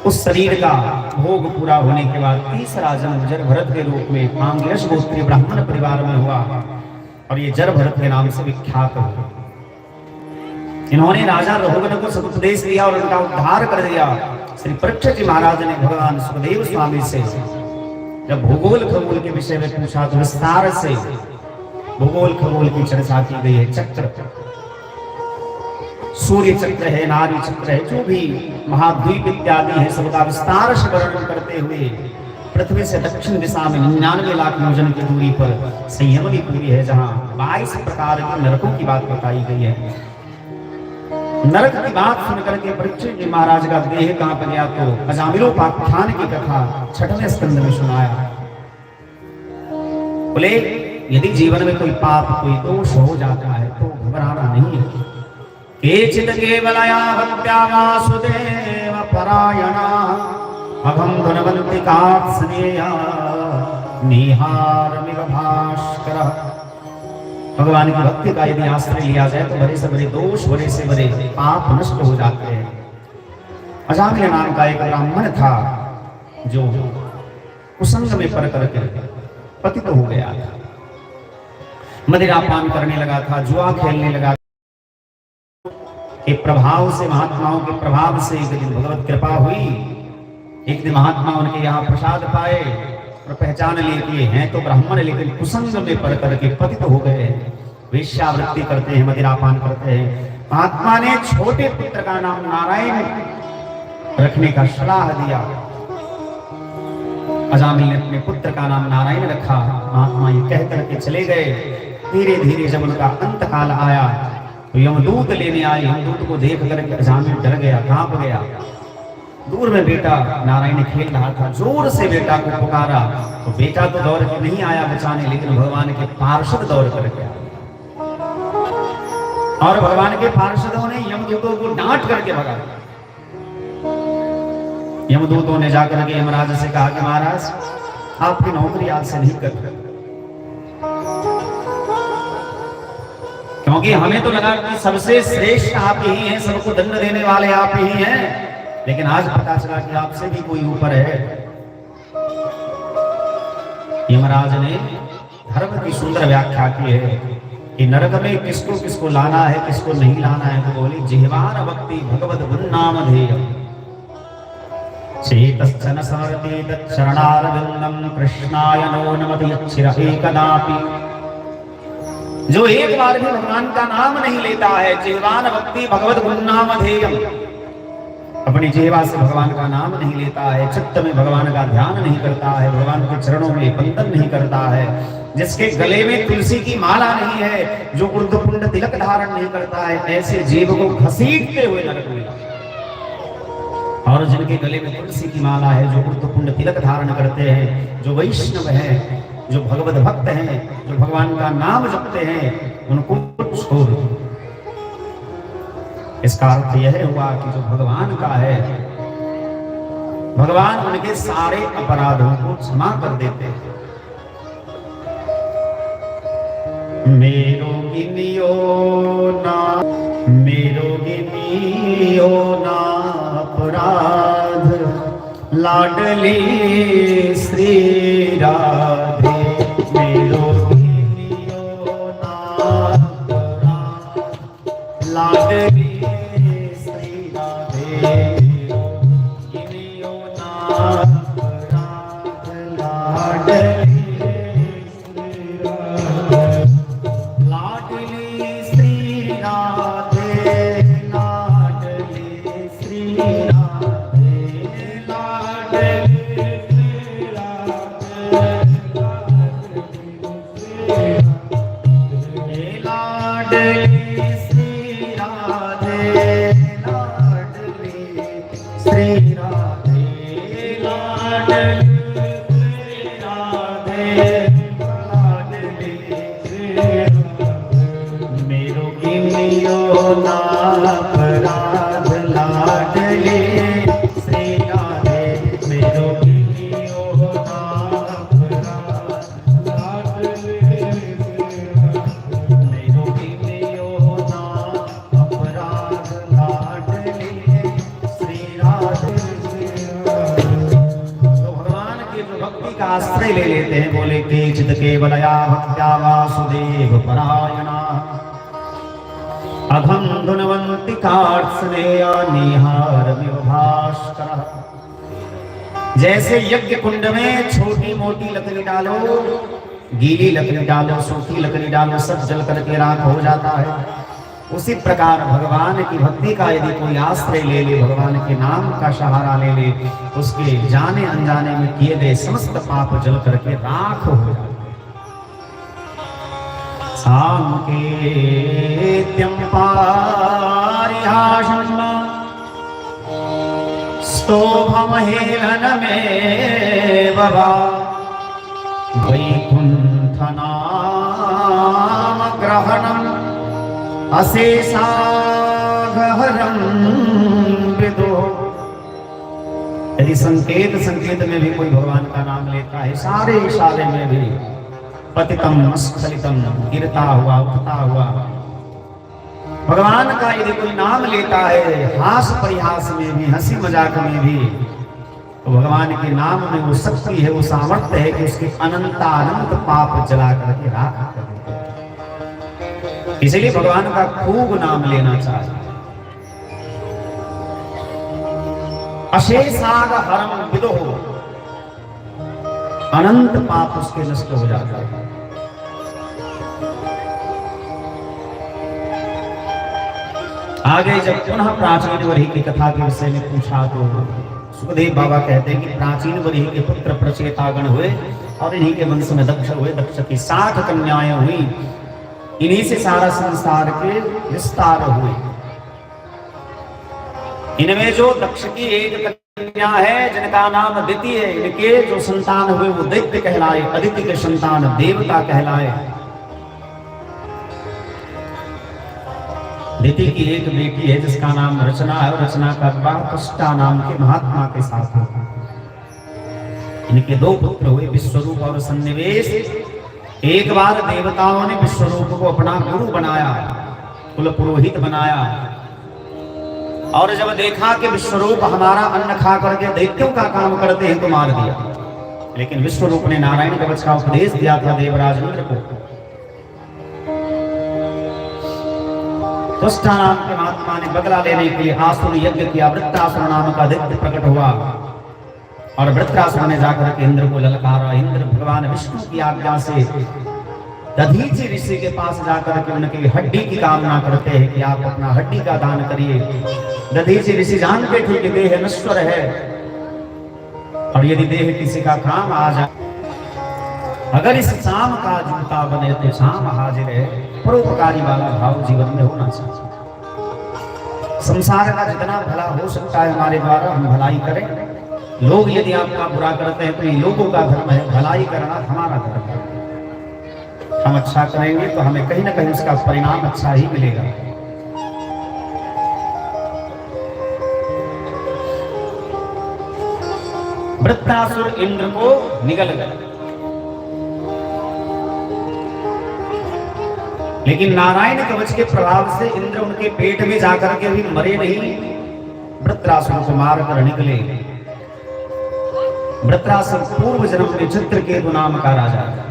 उस शरीर का भोग पूरा होने के बाद तीसरा जन्म जर भरत के रूप में आंगिरस गोत्रीय ब्राह्मण परिवार में हुआ और ये जर भरत के नाम से विख्यात हो। इन्होंने राजा रघुवन को सदुपदेश दिया और उनका उद्धार कर दिया। श्री परीक्षित जी महाराज ने भगवान सुखदेव स्वामी से जब भूगोल खगोल के विषय में पूछा तो विस्तार से भूगोल खगोल की चर्चा की गई है। चक्र, सूर्य चक्र है, नारी चक्र है, जो भी महाद्वीप इत्यादि है, सबका विस्तार से वर्णन करते हुए पृथ्वी से दक्षिण दिशा में 99 लाख योजन की दूरी पर संयमनी पुरी है, जहां 22 प्रकार के नरकों की बात बताई गई है। नरक की बात सुनकर के परीक्षित जी महाराज का देह कांप गया तो अजामिलोपाख्यान की कथा 6वें स्कंद में सुनाया। बोले यदि जीवन में कोई पाप, कोई दोष हो जाता है तो घबराना नहीं है। केचित् केवलया हत्या वासुदेव परायणा अघं धनवन्ति कात्स्नेया निहारमिव भास्करः। भगवान की भक्ति का यदि आश्रय लिया जाए तो बड़े से बड़े दोष, बड़े से बड़े पाप नष्ट हो जाते हैं। अजामिल नाम का एक ब्राह्मण था जो कुसंग में पड़ करके पतित हो गया था। मदिरा पान करने लगा था, जुआ खेलने लगा था। के प्रभाव से, महात्माओं के प्रभाव से एक दिन भगवत कृपा हुई। एक दिन महात्मा उनके यहाँ प्रसाद पाए और पहचान लिए कि हैं तो ब्राह्मण, लेकिन कुसंग में पड़ करके पतित हो गए, वेश्यावृत्ति करते हैं, मदिरापान करते हैं। महात्मा ने छोटे पुत्र का नाम नारायण रखने का सलाह दिया। अजामिल ने अपने पुत्र का नाम नारायण रखा। महात्मा ये कह करके चले गए। धीरे धीरे जब उनका अंत काल आया तो यमदूत लेने आए। यमदूत को देख करके अजामिल डर गया, कांप गया। दूर में बेटा नारायण खेल रहा था, जोर से बेटा को पुकारा तो बेटा तो दौड़ के नहीं आया बचाने, लेकिन भगवान के पार्षद दौड़ करके आए और भगवान के पार्षदों ने यमदूतों को डांट करके भगा। यमदूतों ने जाकर के यमराज से कहा कि महाराज आपकी नौकरी आज से नहीं कर, क्योंकि हमें तो लगा कि सबसे श्रेष्ठ आप ही हैं, सबको दंड देने वाले आप ही हैं, लेकिन आज पता चला कि आपसे भी कोई ऊपर है। यमराज ने धर्म की सुंदर व्याख्या की है कि नरक में किसको किसको लाना है, किसको नहीं लाना है। तो बोली जिह्वान भक्ति भगवत गुणनामधेय चेतश्चन समर्पि तच्चरणारविंदम कृष्णाय नो नमति यच्छिरहि कदापि। जो एक बार भी भगवान का नाम नहीं लेता है, जिह्वान भक्ति भगवत गुणनामधेयम, अपनी जिह्वा से भगवान का नाम नहीं लेता है, चित्त में भगवान का ध्यान नहीं करता है, भगवान के चरणों में बंधन नहीं करता है, जिसके गले में तुलसी की माला नहीं है, जो ऊर्ध्वपुंड तिलक धारण नहीं करता है, ऐसे जीव को घसीटते हुए नरक में। और जिनके गले में तुलसी की माला है, जो ऊर्ध्वपुंड तिलक धारण करते हैं, जो वैष्णव हैं, जो भगवत भक्त हैं, जो भगवान का नाम जपते हैं, उनको छोड़। इसका अर्थ यह हुआ कि जो भगवान का है, भगवान उनके सारे अपराधों को क्षमा कर देते हैं। मेरो गिनियो ना अपराध लाडली श्री राधे। मेरो गिनियो ना अपराध लाडली श्री राधे। मेरो गिनियो ना अपराध लाडली आश्रय ले लेते हैं। बोले केचित केवलया भक्त्या वासुदेव परायणा अघम धुनवंति कार्त्स्नेया निहारमिव भास्करः। जैसे यज्ञ कुंड में छोटी मोटी लकड़ी डालो, गीली लकड़ी डालो, सूखी लकड़ी डालो, सब जल करके राख हो जाता है। उसी प्रकार भगवान की भक्ति का यदि कोई आश्रय ले ले, भगवान के नाम का सहारा ले ले, उसके जाने अनजाने में किए गए समस्त पाप जल करके राख हो जाते। सांकेत्यं पारिहासं स्तोभमहेलनमेव वा वैकुंठनाम ग्रहणम् अशेषाघहरं विदो। यदि संकेत में भी कोई भगवान का नाम लेता है, सारे इशारे में भी पतितम स्खलितम, गिरता हुआ उठता हुआ भगवान का यदि कोई नाम लेता है, हास परिहास में भी, हंसी मजाक में भी, तो भगवान के नाम में वो शक्ति है, वो सामर्थ्य है कि उसके अनंत पाप जला करके राख कर देते। इसलिए भगवान का खूब नाम लेना चाहिए। अशेषाग हरम विदो, अनंत पाप उसके नष्ट हो जाता है। आगे जब पुनः प्राचीन वरी की कथा के विषय में पूछा तो सुखदेव बाबा कहते हैं कि प्राचीन वरी के पुत्र प्रचेतागण हुए और इन्हीं के वंश में दक्ष हुए। दक्ष की 60 कन्याएं हुई, इन्हीं से सारा संसार के विस्तार हुए। इनमें जो दक्ष की एक कन्या है जिनका नाम अदिति है, इनके जो संतान हुए वो दैत्य कहलाए, अदिति के संतान देवता कहलाए। अदिति की एक बेटी है जिसका नाम रचना है, और रचना का विवाह पुष्टा नाम के महात्मा के साथ हुआ। इनके दो पुत्र हुए, विश्वरूप और सन्निवेश। एक बार देवताओं ने विश्वरूप को अपना गुरु बनाया, कुल पुरोहित बनाया, और जब देखा कि विश्वरूप हमारा अन्न खा करके दैत्यों का काम करते हैं तो मार दिया। लेकिन विश्वरूप ने नारायण कवच का उपदेश दिया था देवराज इंद्र को। तुष्टा नाम के महात्मा ने बदला लेने के लिए आसुर यज्ञ किया। वृत्रासुर नाम का दैत्य प्रकट हुआ और वृत्रासुर ने जाकर के इंद्र को ललकारा। इंद्र भगवान विष्णु की आज्ञा से दधीचि ऋषि के पास जाकर के उनकी हड्डी की कामना करते हैं कि आप अपना हड्डी का दान करिए। दधीचि ऋषि जानते थे कि देह नश्वर है, और यदि देह किसी का काम आ जाए, अगर इस शाम का जूता बने तो शाम हाजिर है। परोपकारी वाला भाव जीवन में होना चाहिए। संसार का जितना भला हो सकता है हमारे द्वारा हम भलाई करें। लोग यदि आपका बुरा करते हैं तो ये लोगों का धर्म है, भलाई करना हमारा धर्म है। हम अच्छा करेंगे तो हमें कहीं ना कहीं उसका परिणाम अच्छा ही मिलेगा। वृत्रासुर इंद्र को निगल गए, लेकिन नारायण कवच के प्रभाव से इंद्र उनके पेट में जाकर के भी मरे नहीं, वृत्रासुर को मारकर निकले। वृत्रासुर पूर्व जन्म में चित्रकेतु नाम का राजा था।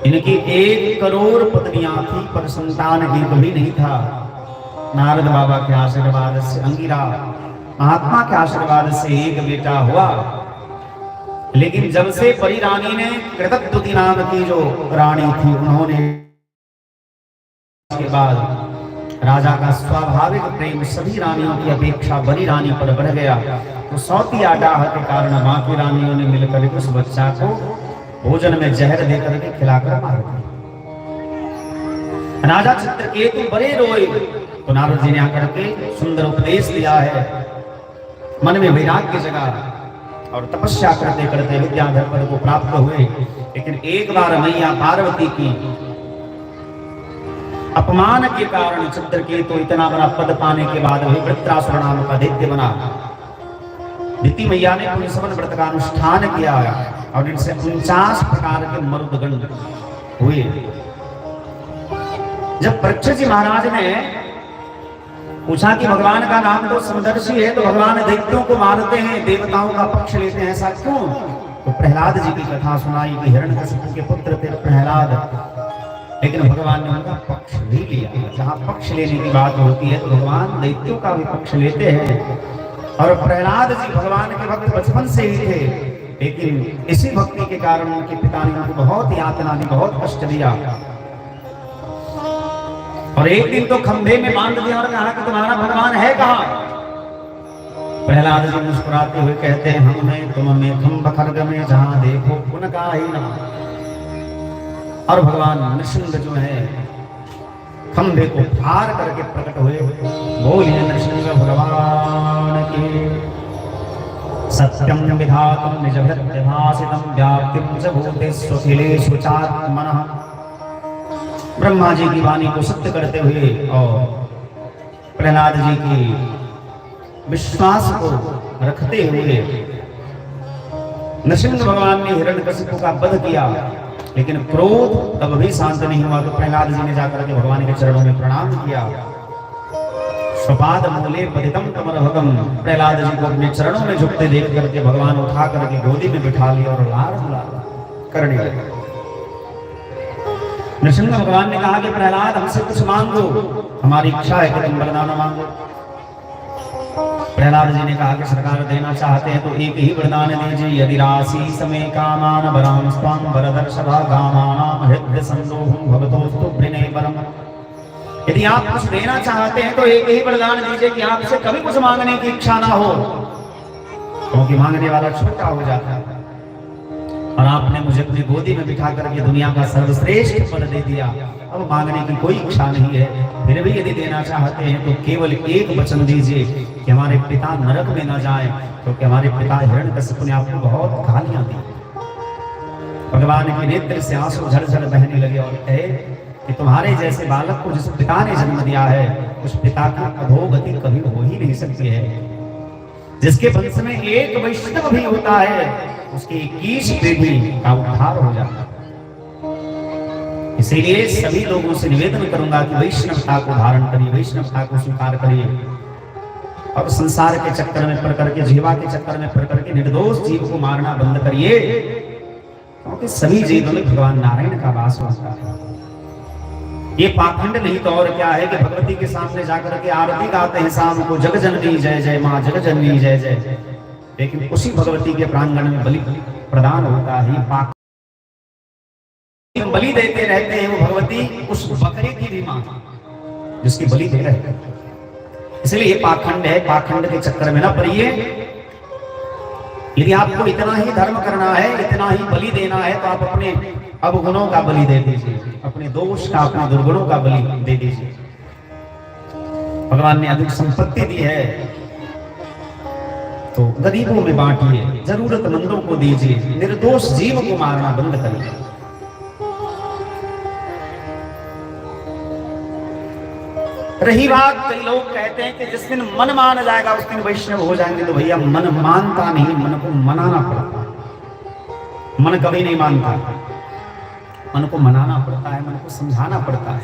इनकी 1 करोड़ पत्नियां थी पर संतान एक भी नहीं था। नारद बाबा के आशीर्वाद से, अंगिरा महात्मा के आशीर्वाद से एक बेटा हुआ। लेकिन जब से परी रानी ने कृतद्युति नाम की जो रानी थी, उन्होंने के बाद राजा का स्वाभाविक प्रेम सभी रानियों की अपेक्षा बड़ी रानी पर बढ़ गया। तो सौतिया डाह के कारण बाकी रानियों ने मिलकर उस बच्चा को भोजन में जहर देकर के खिलाकर मार दिया। राजा चित्रकेतु बड़े रोए, तो नारद जी ने आकर के सुंदर उपदेश दिया है। मन में वैराग्य जगा और तपस्या करते करते विद्याधर पद को प्राप्त हुए। लेकिन एक बार मैया पार्वती की अपमान के कारण चित्रकेतु इतना बड़ा पद पाने के बाद वही वृत्रासुर नाम का दैत्य बना। दिति मैया ने पुण्यश्रवण व्रत का अनुष्ठान किया और इनसे 49 प्रकार के मरुदगण हुए। जब परीक्षित जी महाराज ने पूछा कि भगवान का नाम तो समदर्शी है, तो भगवान दैत्यों को मारते हैं, देवताओं का पक्ष लेते हैं, ऐसा क्यों? तो प्रहलाद जी की कथा सुनाई कि हिरण्यकशिपु के पुत्र थे प्रहलाद, लेकिन भगवान ने उनका पक्ष नहीं लिया। जहां पक्ष लेने की बात होती है तो भगवान दैत्यों का भी पक्ष लेते हैं। और प्रहलाद जी भगवान के भक्त बचपन से ही थे, लेकिन इसी भक्ति के कारण उनके पिता ने उनको बहुत यातना दी, बहुत कष्ट दिया। और एक दिन तो खंभे में बांध दिया और कहा कि तुम्हारा भगवान है कहाँ? प्रहलाद जी मुस्कुराते हुए कहते हैं, हम में तुम में खंभ खर्ग में जहां देखो उनका ही नाम। और भगवान नृसिंह जो है खंभे को फाड़ करके प्रकट हुए। बोलिए नृसिंह भगवान की। सत्यम विधातुम निज भृत्य भासितम व्याप्तिम च भूतेषु अखिलेषु चात्मनः। ब्रह्मा जी की वाणी को सत्य करते हुए और प्रहलाद जी की विश्वास को रखते हुए नृसिंह भगवान ने हिरण्यकशिपु का वध किया। लेकिन क्रोध तब भी शांत नहीं हुआ, तो प्रहलाद जी ने जाकर के भगवान के चरणों में प्रणाम किया। स्वपाद मूले पतितम तमरभगम। प्रहलाद जी को अपने चरणों में झुकते देख करके भगवान उठा करके गोदी में बिठा लिया और लाड़ करने लगे। नृसिंह भगवान ने कहा कि प्रहलाद हमसे कुछ मांगो, हमारी इच्छा है कि तुम वरदान मांगो। प्रहलाद जी ने कहा कि सरकार देना चाहते हैं तो एक ही वरदान दीजिए। यदि राशि समय कामान वराम स्वाम वरदर्शभा गामानाम हृदय संदोहम भवतोस्तु प्रणय परम। यदि आप कुछ देना चाहते हैं तो एक ही वरदान दीजिए कि आपसे कभी कुछ मांगने की इच्छा ना हो, क्योंकि मांगने वाला छोटा हो जाता है। और आपने मुझे अपनी गोदी में बिठा करके दुनिया का सर्वश्रेष्ठ पद दे दिया, अब मांगने की कोई इच्छा नहीं है। फिर भी यदि देना चाहते हैं तो केवल एक वचन दीजिए कि हमारे पिता नरक में न जाएं, क्योंकि हमारे पिता हिरण्यकशिपु ने आपको बहुत गालियां दी। भगवान के नेत्र से आंसू झरझर बहने लगे और कहे कि तुम्हारे जैसे बालक को जिस पिता ने जन्म दिया है, उस पिता की अधोगति कभी हो ही नहीं सकती है। जिसके वंश में एक वैष्णव भी होता है, उसके 21 पीढ़ी का उद्धार हो जाता है। इसीलिए सभी लोगों से निवेदन करूंगा कि वैष्णवता को धारण करिए, वैष्णवता को स्वीकार करिए और संसार के चक्कर में पड़ करके, जीवा के चक्कर में पड़ करके निर्दोष जीव को मारना बंद करिए, क्योंकि सभी जीवों में भगवान नारायण का वास होता है। ये पाखंड नहीं तो और क्या है कि भगवती के सामने जाकर के आरती गाते हैं शाम को, जग जननी जय जय माँ, जग जननी जय जय, लेकिन उसी भगवती के प्रांगण में बलि प्रदान होता है। बलि देते रहते हैं वो भगवती उस बकरे की भी मां जिसकी बलि दे रहे हैं। इसलिए ये पाखंड है, पाखंड के चक्कर में ना पड़िए। यदि आपको इतना ही धर्म करना है, इतना ही बलि देना है, तो आप अपने अवगुणों का बलि दे दीजिए, अपने दोष का, अपने दुर्गुणों का बलि दे दीजिए। भगवान ने अधिक संपत्ति दी है तो गरीबों में बांटिए, जरूरतमंदों को दीजिए, निर्दोष जीव को मारना बंद करिए। रही बात, कई लोग कहते हैं कि जिस दिन मन मान जाएगा उस दिन वैष्णव हो जाएंगे। तो भैया मन मानता नहीं, मन को मनाना पड़ता है। मन कभी नहीं मानता, मन को मनाना पड़ता है, मन को समझाना पड़ता है।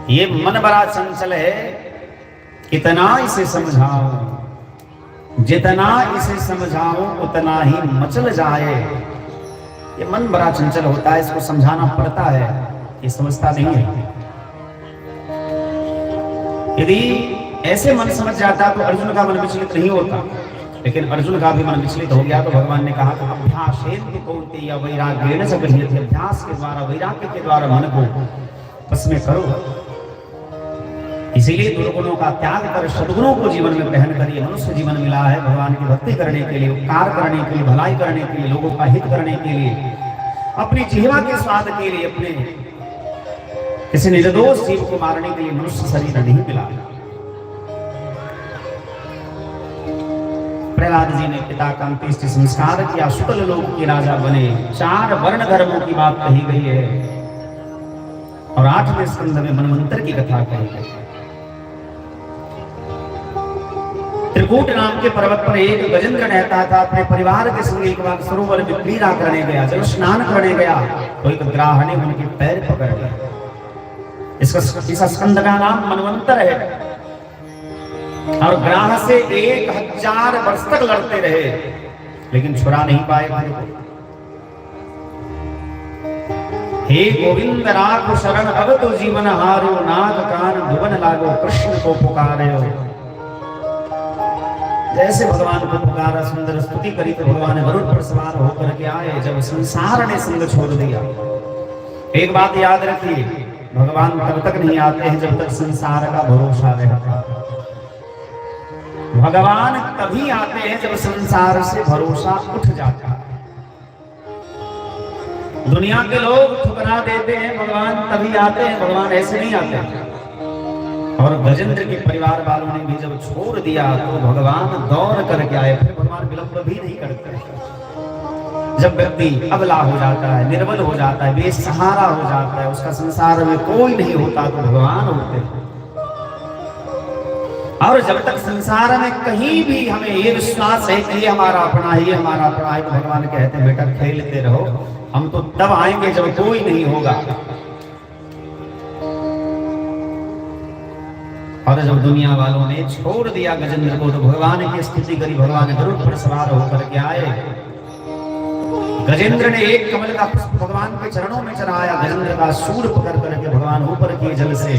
ये मन बड़ा चंचल है, कितना इसे समझाओ, जितना इसे समझाओ उतना ही मचल जाए। ये मन बड़ा चंचल होता है, इसको समझाना पड़ता है, ये समझता नहीं है। यदि ऐसे मन समझ जाता तो अर्जुन का मन विचलित नहीं होता, लेकिन अर्जुन का भी मन विचलित हो गया। तो भगवान ने कहा कि अभ्यासेन कौन्तेय वैराग्येन च गृह्यते, अभ्यास के द्वारा, वैराग्य के द्वारा मन को बस में करो। इसीलिए दुर्गुणों का त्याग कर सद्गुणों को जीवन में ग्रहण करिए। मनुष्य जीवन मिला है भगवान की भक्ति करने के लिए, उपकार करने के लिए, भलाई करने के लिए, लोगों का हित करने के लिए, अपनी जीवा के स्वाद के लिए, अपने किसी निर्दोष जीव को मारने के लिए मनुष्य शरीर नहीं मिला। प्रहलाद जी ने पिता का अंत्येष्टि संस्कार किया, शुक्ल लोक के राजा बने। 4 वर्ण धर्मों की बात कही गई है और 8वें स्कंध में मनवंतर की कथा कही गई है। त्रिकूट नाम के पर्वत पर एक गजेंद्र रहता था। अपने परिवार के संग एक बार सरोवर में क्रीड़ा करने गया, जल स्नान करने गया तो एक ग्राह ने उनके पैर पकड़ लिया। इसका स्कंद का नाम मनवंतर है और ग्राह से 1000 वर्ष तक लड़ते रहे, लेकिन छुड़ा नहीं पाए खुद को। हे गोविंद राख शरण अब तो जीवन हारो, नाग कान भुवन लागो, कृष्ण को पुकारे हो। जैसे भगवान को पुकारा, सुंदर स्तुति करी तो भगवान गरुड़ पर सवार होकर के आए। जब संसार ने संग छोड़ दिया, एक बात याद रखिए, भगवान तब तक नहीं आते हैं जब तक संसार का भरोसा रहता। भगवान तभी आते हैं जब संसार से भरोसा उठ जाता है। दुनिया के लोग ठुकरा देते हैं, भगवान तभी आते हैं, भगवान ऐसे नहीं आते। और गजेंद्र के परिवार वालों ने भी जब छोड़ दिया तो भगवान दौड़ करके आए। फिर भगवान विलंब भी नहीं करते। जब व्यक्ति अबला हो जाता है, निर्बल हो जाता है, बेसहारा हो जाता है, उसका संसार में कोई नहीं होता तो भगवान होते हैं। और जब तक संसार में कहीं भी हमें ये विश्वास है कि ये हमारा अपना है, ये हमारा अपना है, तो भगवान कहते हैं बेटा खेलते रहो, हम तो तब आएंगे जब कोई नहीं होगा। और जब दुनिया वालों ने छोड़ दिया गजेंद्र को तो भगवान की स्तुति करी। भगवान गरुड़ पर सवार होकर के आए। गजेंद्र ने एक कमल का पुष्प भगवान के चरणों में चढ़ाया। गजेंद्र का सूर पकड़ करके भगवान ऊपर किए जल से।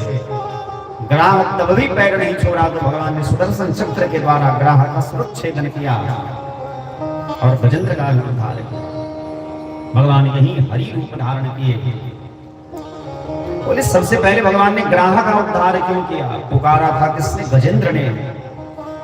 ग्राह तब भी पैर नहीं छोड़ा तो भगवान ने सुदर्शन चक्र के द्वारा ग्राह का सुरच्छेदन किया और गजेंद्र का उद्धार किया। भगवान यही हरि रूप धारण किए। बोले सबसे पहले भगवान ने ग्राह का उद्धार क्यों किया? पुकारा था किसने? गजेंद्र ने।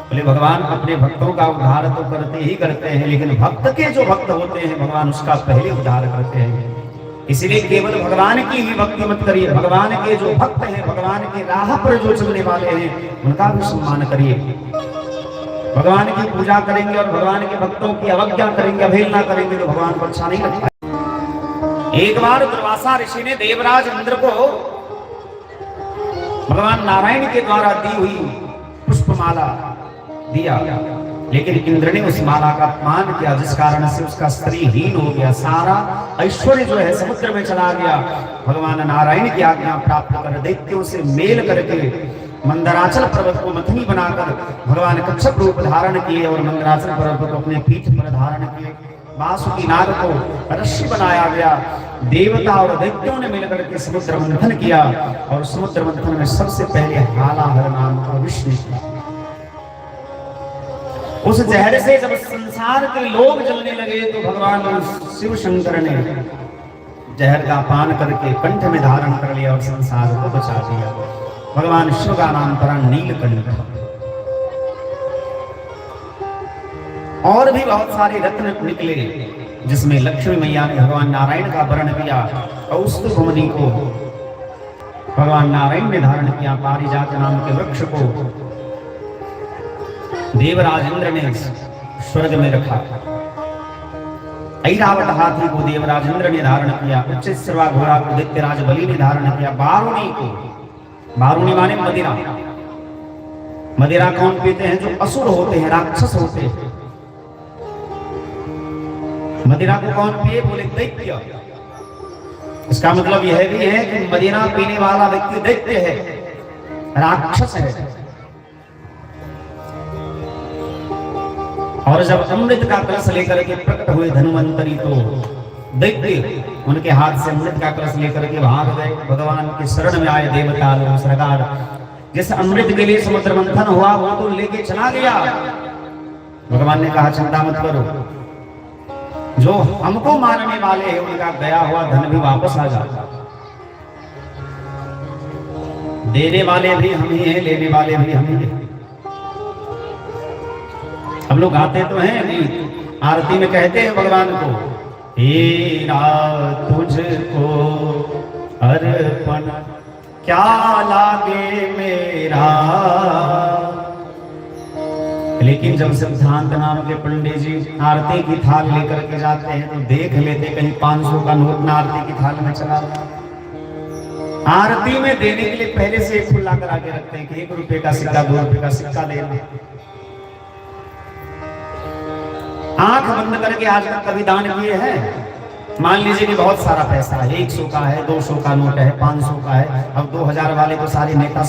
बोले भगवान अपने भक्तों का उद्धार तो करते ही करते हैं, लेकिन भक्त के जो भक्त होते हैं भगवान उसका पहले उद्धार करते हैं। इसलिए केवल भगवान की ही भक्ति मत करिए, भगवान के जो भक्त हैं, भगवान के राह पर जो चलने वाले हैं, उनका भी सम्मान करिए। भगवान की पूजा करेंगे और भगवान के भक्तों की अवज्ञा करेंगे, अवहेलना करेंगे तो भगवान को अच्छा नहीं लगता। एक बार दुर्वासा ऋषि ने देवराज इंद्र को भगवान नारायण के द्वारा दी हुई पुष्पमाला दिया, लेकिन इंद्र ने उस माला का अपमान किया, जिस कारण से उसका स्त्रीहीन हो गया, सारा ऐश्वर्य जो है समुद्र में चला गया। भगवान नारायण की आज्ञा प्राप्त कर दैत्यों से मेल करके मंदराचल पर्वत को मथनी बनाकर भगवान कच्छप रूप धारण किए और मंदराचल पर्वत को अपने पीठ पर धारण किए। वासुकी नाग को रस्सी बनाया गया। देवता और दैत्यों ने मिलकर के समुद्र मंथन किया और समुद्र मंथन में सबसे पहले हालाहल नाम का विष निकला। उस जहर से जब संसार के लोग जलने लगे तो भगवान शिव शंकर ने जहर का पान करके कंठ में धारण कर लिया और संसार को बचा दिया। भगवान शिव का नाम पड़ा नीलकंठ। और भी बहुत सारे रत्न निकले, जिसमें लक्ष्मी मैया ने भगवान नारायण का वर्ण किया। कौस्तुभ मुनि को भगवान नारायण ने धारण किया। पारिजात नाम के वृक्ष को देवराज इंद्र ने स्वर्ग में रखा। ऐरावत हाथी को देवराज इंद्र ने धारण किया। उच्चैःश्रवा घोड़ा को दैत्यराज बलि ने धारण किया। बारुणी को, बारुणी माने मदिरा, मदिरा कौन पीते हैं? जो असुर होते हैं, राक्षस होते हैं। मदिरा को कौन पिए? बोले दैत्य। इसका मतलब यह भी है कि मदिरा पीने वाला व्यक्ति दैत्य है, राक्षस है। और जब अमृत का कलश लेकर के प्रकट हुए धन्वंतरी तो दैत्य उनके हाथ से अमृत का कलश लेकर के भाग गए। भगवान के शरण में आए देवता लोग सरकार। जिस अमृत के लिए समुद्र मंथन हुआ वो तो लेके चला गया। भगवान ने कहा चिंता मत करो, जो हमको मारने वाले हैं उनका गया हुआ धन भी वापस आ जाता। देने वाले भी हम ही हैं, लेने वाले भी हम ही हैं। हम लोग गाते तो हैं गीत, आरती में कहते हैं भगवान को, हेरा तुझको अर्पण क्या लागे मेरा। लेकिन जब सिद्धांत नाम के पंडित जी आरती की थाल लेकर के जाते हैं तो देख लेते कहीं 500 का नोट ना आरती की थाल में चला रहा। आरती में देने के लिए पहले से एक खुला करा के रखते हैं कि 1 रुपए का सिक्का, 2 रुपए का सिक्का देना। आंख बंद करके आज तक कभी दान किए हैं? मान लीजिए कि बहुत सारा पैसा है, 100 का है, 200 का नोट है, 500 का है। अब 2000 वाले तो सारे नेता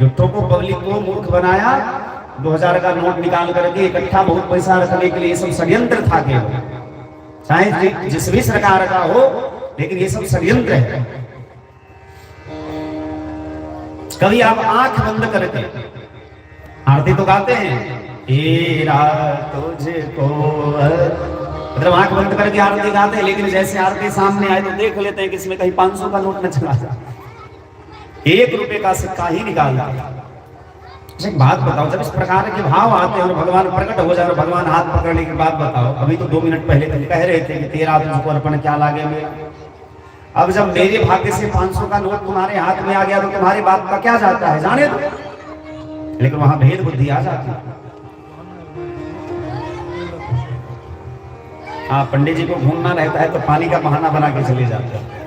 जो टोको पब्लिक को मूर्ख बनाया, 2000 का नोट निकाल करके इकट्ठा बहुत पैसा रखने के लिए, ये सब षड्यंत्र था। केवल चाहे जिस भी सरकार का हो, लेकिन ये सब षड्यंत्र है। कभी आप आंख बंद करके आरती तो गाते हैं, हेरा तुझको, मतलब आंख बंद करके आरती गाते हैं, लेकिन जैसे आरती सामने आए तो देख लेते हैं कि इसमें कहीं 500 का नोट न चला जाए, 1 रुपए का सिक्का ही निकाल दिया। एक बात बताओ, जब इस प्रकार के भाव आते हैं और भगवान प्रकट हो जाए और भगवान हाथ पकड़ने के बाद बताओ, अभी तो 2 मिनट पहले तुम कह रहे थे कि तेरा तुझको अर्पण क्या लागे मेरा। अब जब मेरे भाग्य से 500 का नोट तुम्हारे हाथ में आ गया तो तुम्हारी बात का क्या जाता है, जाने दो। लेकिन वहां भेद बुद्धि आ जाती है। हाँ, पंडित जी को घूमना रहता है तो पानी का बहाना बना के चले जाते हैं,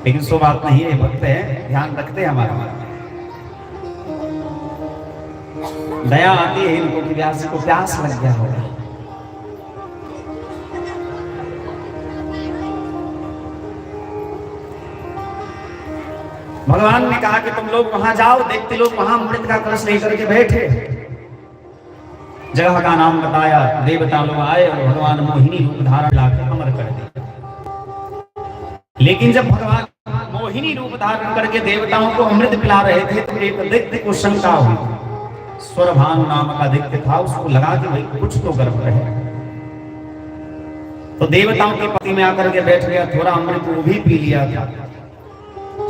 लेकिन सो बात नहीं है। भक्त है, ध्यान रखते हैं हमारा। दया आती है इनको कि व्यास जी को प्यास लग गया होगा। भगवान ने कहा कि तुम लोग वहां जाओ। देखते लोग वहां अमृत का कलश लेकर के बैठे। जगह का नाम बताया, देवता लोग आए और भगवान मोहिनी रूप धारण लाकर अमर कर दिया। लेकिन जब भगवान मोहिनी रूप धारण करके देवताओं को अमृत पिला रहे थे तो एक दैत्य को शंका हुई। स्वरभानु नाम का दैत्य था, उसको लगा कि भाई कुछ तो गड़बड़ है। तो देवताओं के पति में आकर के बैठ गया, थोड़ा अमृत वो भी पी लिया था।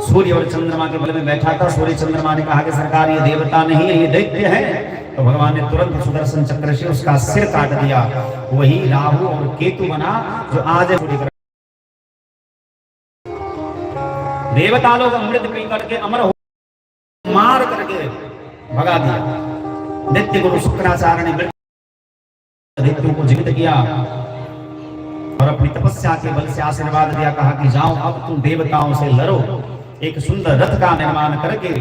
सूर्य और चंद्रमा के बल में बैठा था। सूर्य चंद्रमा ने कहा कि सरकार ये देवता नहीं है, ये दैत्य है। तो भगवान ने तुरंत सुदर्शन चक्र से उसका सिर काट दिया। वही राहु और केतु बना जो आज देवता लोग अमृत पी करके अमर हो मार करके भगा दिया। दैत्य गुरु शुक्राचार्य ने दैत्यों को जीवित किया और अपनी तपस्या के बल से आशीर्वाद दिया। कहा कि जाओ अब तुम देवताओं से लड़ो। एक सुंदर रथ का निर्माण करके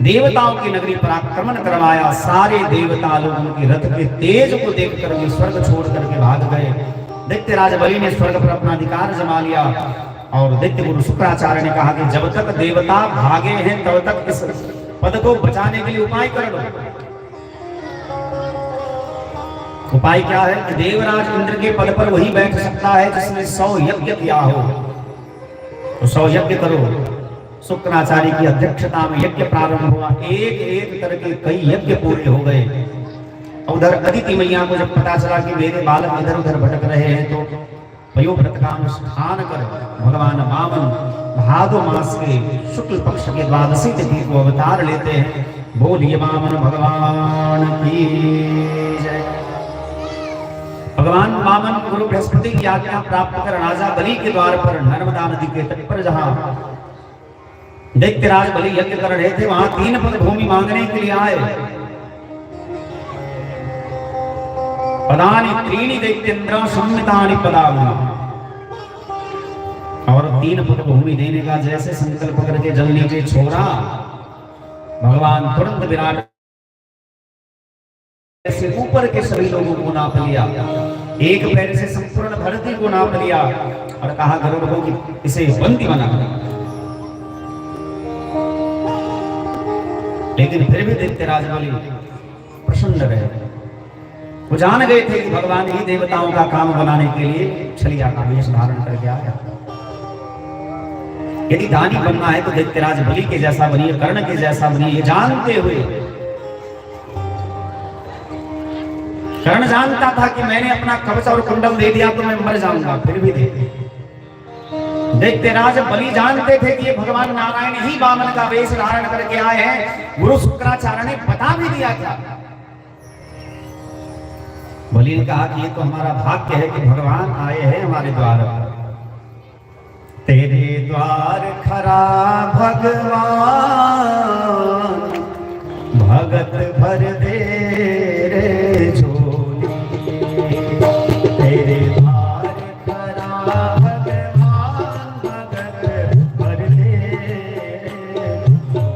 देवताओं की नगरी पर आक्रमण करवाया। सारे देवता लोग उनके रथ के तेज को देखकर वे स्वर्ग छोड़ करके भाग गए। दैत्यराज बलि ने स्वर्ग पर अपना अधिकार जमा लिया और दैत्य गुरु शुक्राचार्य ने कहा कि जब तक देवता भागे हैं तब तक इस पद को बचाने के लिए उपाय कर लो। उपाय क्या है कि देवराज इंद्र के पद पर वही बैठ सकता है जिसने 100 यज्ञ किया हो। तो 100 यज्ञ करो। शुक्राचार्य की अध्यक्षता में यज्ञ प्रारंभ हुआ। एक एक करके कई यज्ञ पूरे हो गए। उधर अदिति मैया को जब पता चला कि मेरे बालक इधर उधर भटक रहे हैं तो वयोव्रत का अनुष्ठान कर भगवान वामन भादो मास के शुक्ल पक्ष के द्वादशी तिथि को अवतार लेते हैं। बोलिए वामन भगवान की जय। भगवान वामन गुरु बृहस्पति की आज्ञा प्राप्त कर राजा बलि के द्वार पर नर्मदा नदी के तट पर जहां दैत्यराज बलि यज्ञ कर रहे थे वहां 3 पद भूमि मांगने के लिए आए। पदानि त्रीणि दैत्येन्द्र सम्मितानि पदानि। और 3 पद भूमि देने का जैसे संकल्प करके जल नीचे छोड़ा भगवान तुरंत विराट से ऊपर के सभी लोगों को नाप लिया। एक पैर से संपूर्ण धरती को नाप लिया और कहा गरुड़ को कि इसे बंदी बना। लेकिन फिर भी दैत्यराज बलि प्रसन्न रहे। वो जान गए थे कि भगवान ही देवताओं का काम बनाने के लिए छलिया का वेश धारण करके आया। यदि दानी बनना है तो दैत्यराज बलि के जैसा बनिए, कर्ण के जैसा बनिए। जानते हुए कर्ण जानता था कि मैंने अपना कवच और कुंडल दे दिया तो मैं मर जाऊंगा, फिर भी दे। दैत्यराज बलि जानते थे कि ये भगवान नारायण ही वामन का वेश धारण करके आए हैं। गुरु शुक्राचार्य ने बता भी दिया था। बलि ने कहा कि ये तो हमारा भाग्य है कि भगवान आए हैं हमारे द्वार पर। तेरे द्वार खरा भगवान भगत भर दे रे झोली। तेरे द्वार खरा भगवान भगत भर दे रे झोली।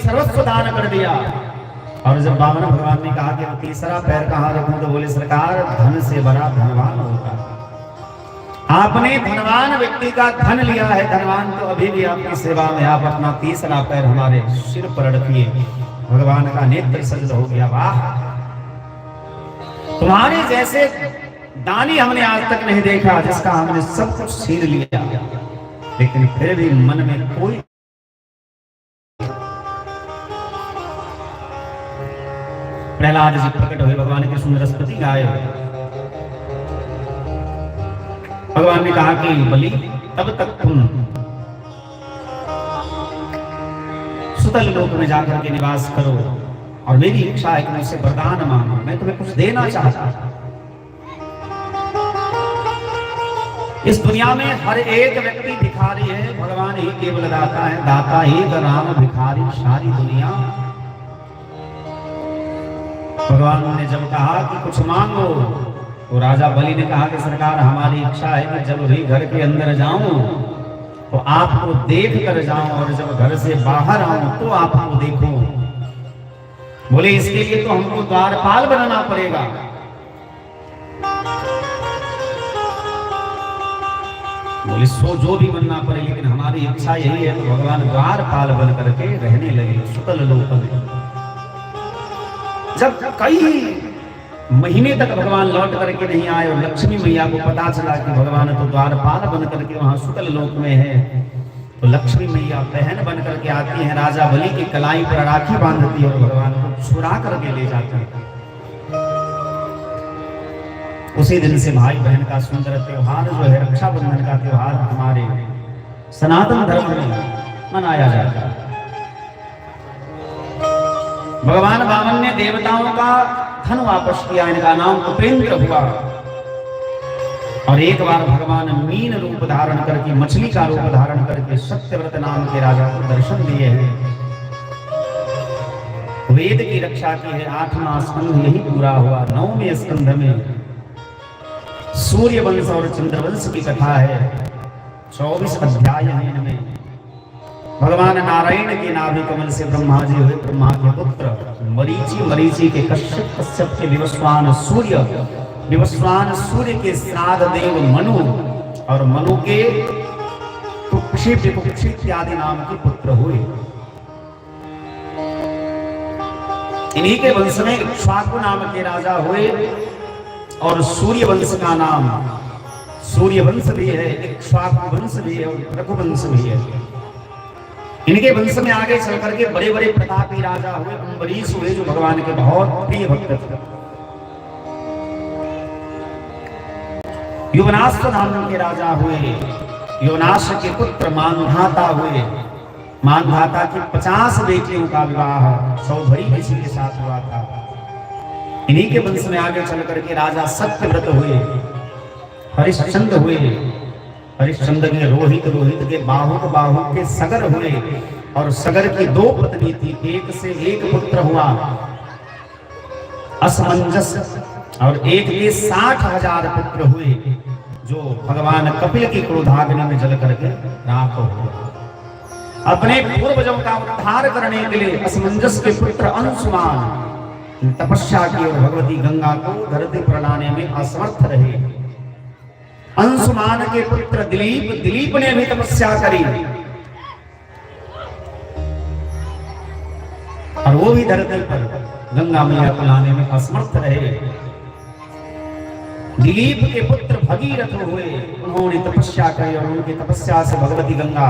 सर्वस्व दान कर दिया। और जब वामन भगवान ने कहा कि तीसरा पैर कहाँ रखूं तो बोले सरकार धन से बड़ा धनवान होगा। आपने धनवान व्यक्ति का धन लिया है। धनवान तो अभी भी आपकी सेवा में। आप अपना तीसरा पैर हमारे सिर पर रखिए। भगवान का नेत्र सजल हो गया। वाह, तुम्हारे जैसे दानी हमने आज तक नहीं देखा जिसका हमने सब कुछ छीन लिया, लेकिन फिर भी मन में कोई प्रहलाद जी प्रकट हुए। भगवान के सुंदर स्तुति गाए। भगवान ने कहा कि बलि तब तक तुम सुतल लोक में जाकर के निवास करो और मेरी इच्छा है कि मुझसे वरदान मांगो। मैं तुम्हें कुछ देना चाहता। इस दुनिया में हर एक व्यक्ति भिखारी है, भगवान ही केवल दाता है। दाता ही का नाम भिखारी सारी दुनिया। भगवान भगवान ने जब कहा कि कुछ मांगो, तो राजा बलि ने कहा कि सरकार हमारी इच्छा है कि जब भी घर के अंदर जाऊं तो आपको देख कर जाऊं, और जब घर से बाहर आऊं तो आपको देखूं। बोले इसके लिए तो हमको द्वारपाल बनाना पड़ेगा। बोले सो जो भी बनना पड़े, लेकिन हमारी इच्छा यही है। तो भगवान द्वारपाल बन करके रहने लगे सुतल लोक में। जब कई महीने तक भगवान लौट करके नहीं आए और लक्ष्मी मैया को पता चला कि भगवान तो द्वारपाल बन करके वहां सुतल लोक में है, तो लक्ष्मी मैया बहन बन करके आती है, राजा बलि की कलाई पर राखी बांधती है और भगवान को छुरा करके ले जाती है। उसी दिन से भाई बहन का सुंदर त्योहार जो है रक्षाबंधन का त्योहार हमारे सनातन धर्म में मनाया जाता है। भगवान वामन ने देवताओं का धन वापस किया, इनका नाम उपेंद्र हुआ। और एक बार भगवान मीन रूप धारण करके, मछली का रूप धारण करके सत्यव्रत नाम के राजा को दर्शन दिए हैं। वेद की रक्षा की है, 8वां स्कंध यही पूरा हुआ। 9वें स्कंध में सूर्य वंश और चंद्रवंश की कथा है। 24 अध्याय हैं इनमें। भगवान नारायण के नाभि कमल से ब्रह्मा जी हुए, ब्रह्मा के पुत्र मरीचि, मरीचि के कश्यप, कश्यप के विवस्वान सूर्य, विवस्वान सूर्य के श्राद्ध देव मनु, और मनु के कुक्षी, विकुक्षी इत्यादि नाम के पुत्र हुए। इन्हीं के वंश में इक्ष्वाकु नाम के राजा हुए, और सूर्य वंश का नाम सूर्य वंश भी है, इक्ष्वाकु वंश भी है और रघुवंश भी है। इनके वंश में आगे चल करके बड़े बड़े प्रतापी राजा हुए। अम्बरीश हुए जो भगवान के बहुत प्रिय भक्त थे। युवनाश नाम के राजा हुए। युवनाश के पुत्र मानधाता हुए। मानधाता की 50 बेटियों का विवाह सौभरी किसी के साथ हुआ था। इन्हीं के वंश में आगे चल करके राजा सत्यव्रत हुए। हरिश्चंद्र हुए। हरिश्चंद्र के रोहित, रोहित के बाहुक, बाहुक के सगर हुए, और सगर की 2 पत्नी थी, एक से एक पुत्र हुआ असमंजस, और एक के 60,000 पुत्र हुए, जो भगवान कपिल की क्रोधाग्नि में जल करके राख हुए। अपने पूर्वजों का उद्धार करने के लिए असमंजस के पुत्र अंशुमान तपस्या की और भगवती गंगा को धरती पर लाने में असमर्थ रहे। अंशुमान के पुत्र दिलीप, दिलीप ने भी तपस्या करी और वो भी धरती पर गंगा मैया को लाने में असमर्थ रहे। दिलीप के पुत्र भगीरथ हुए, उन्होंने तपस्या की और उनकी तपस्या से भगवती गंगा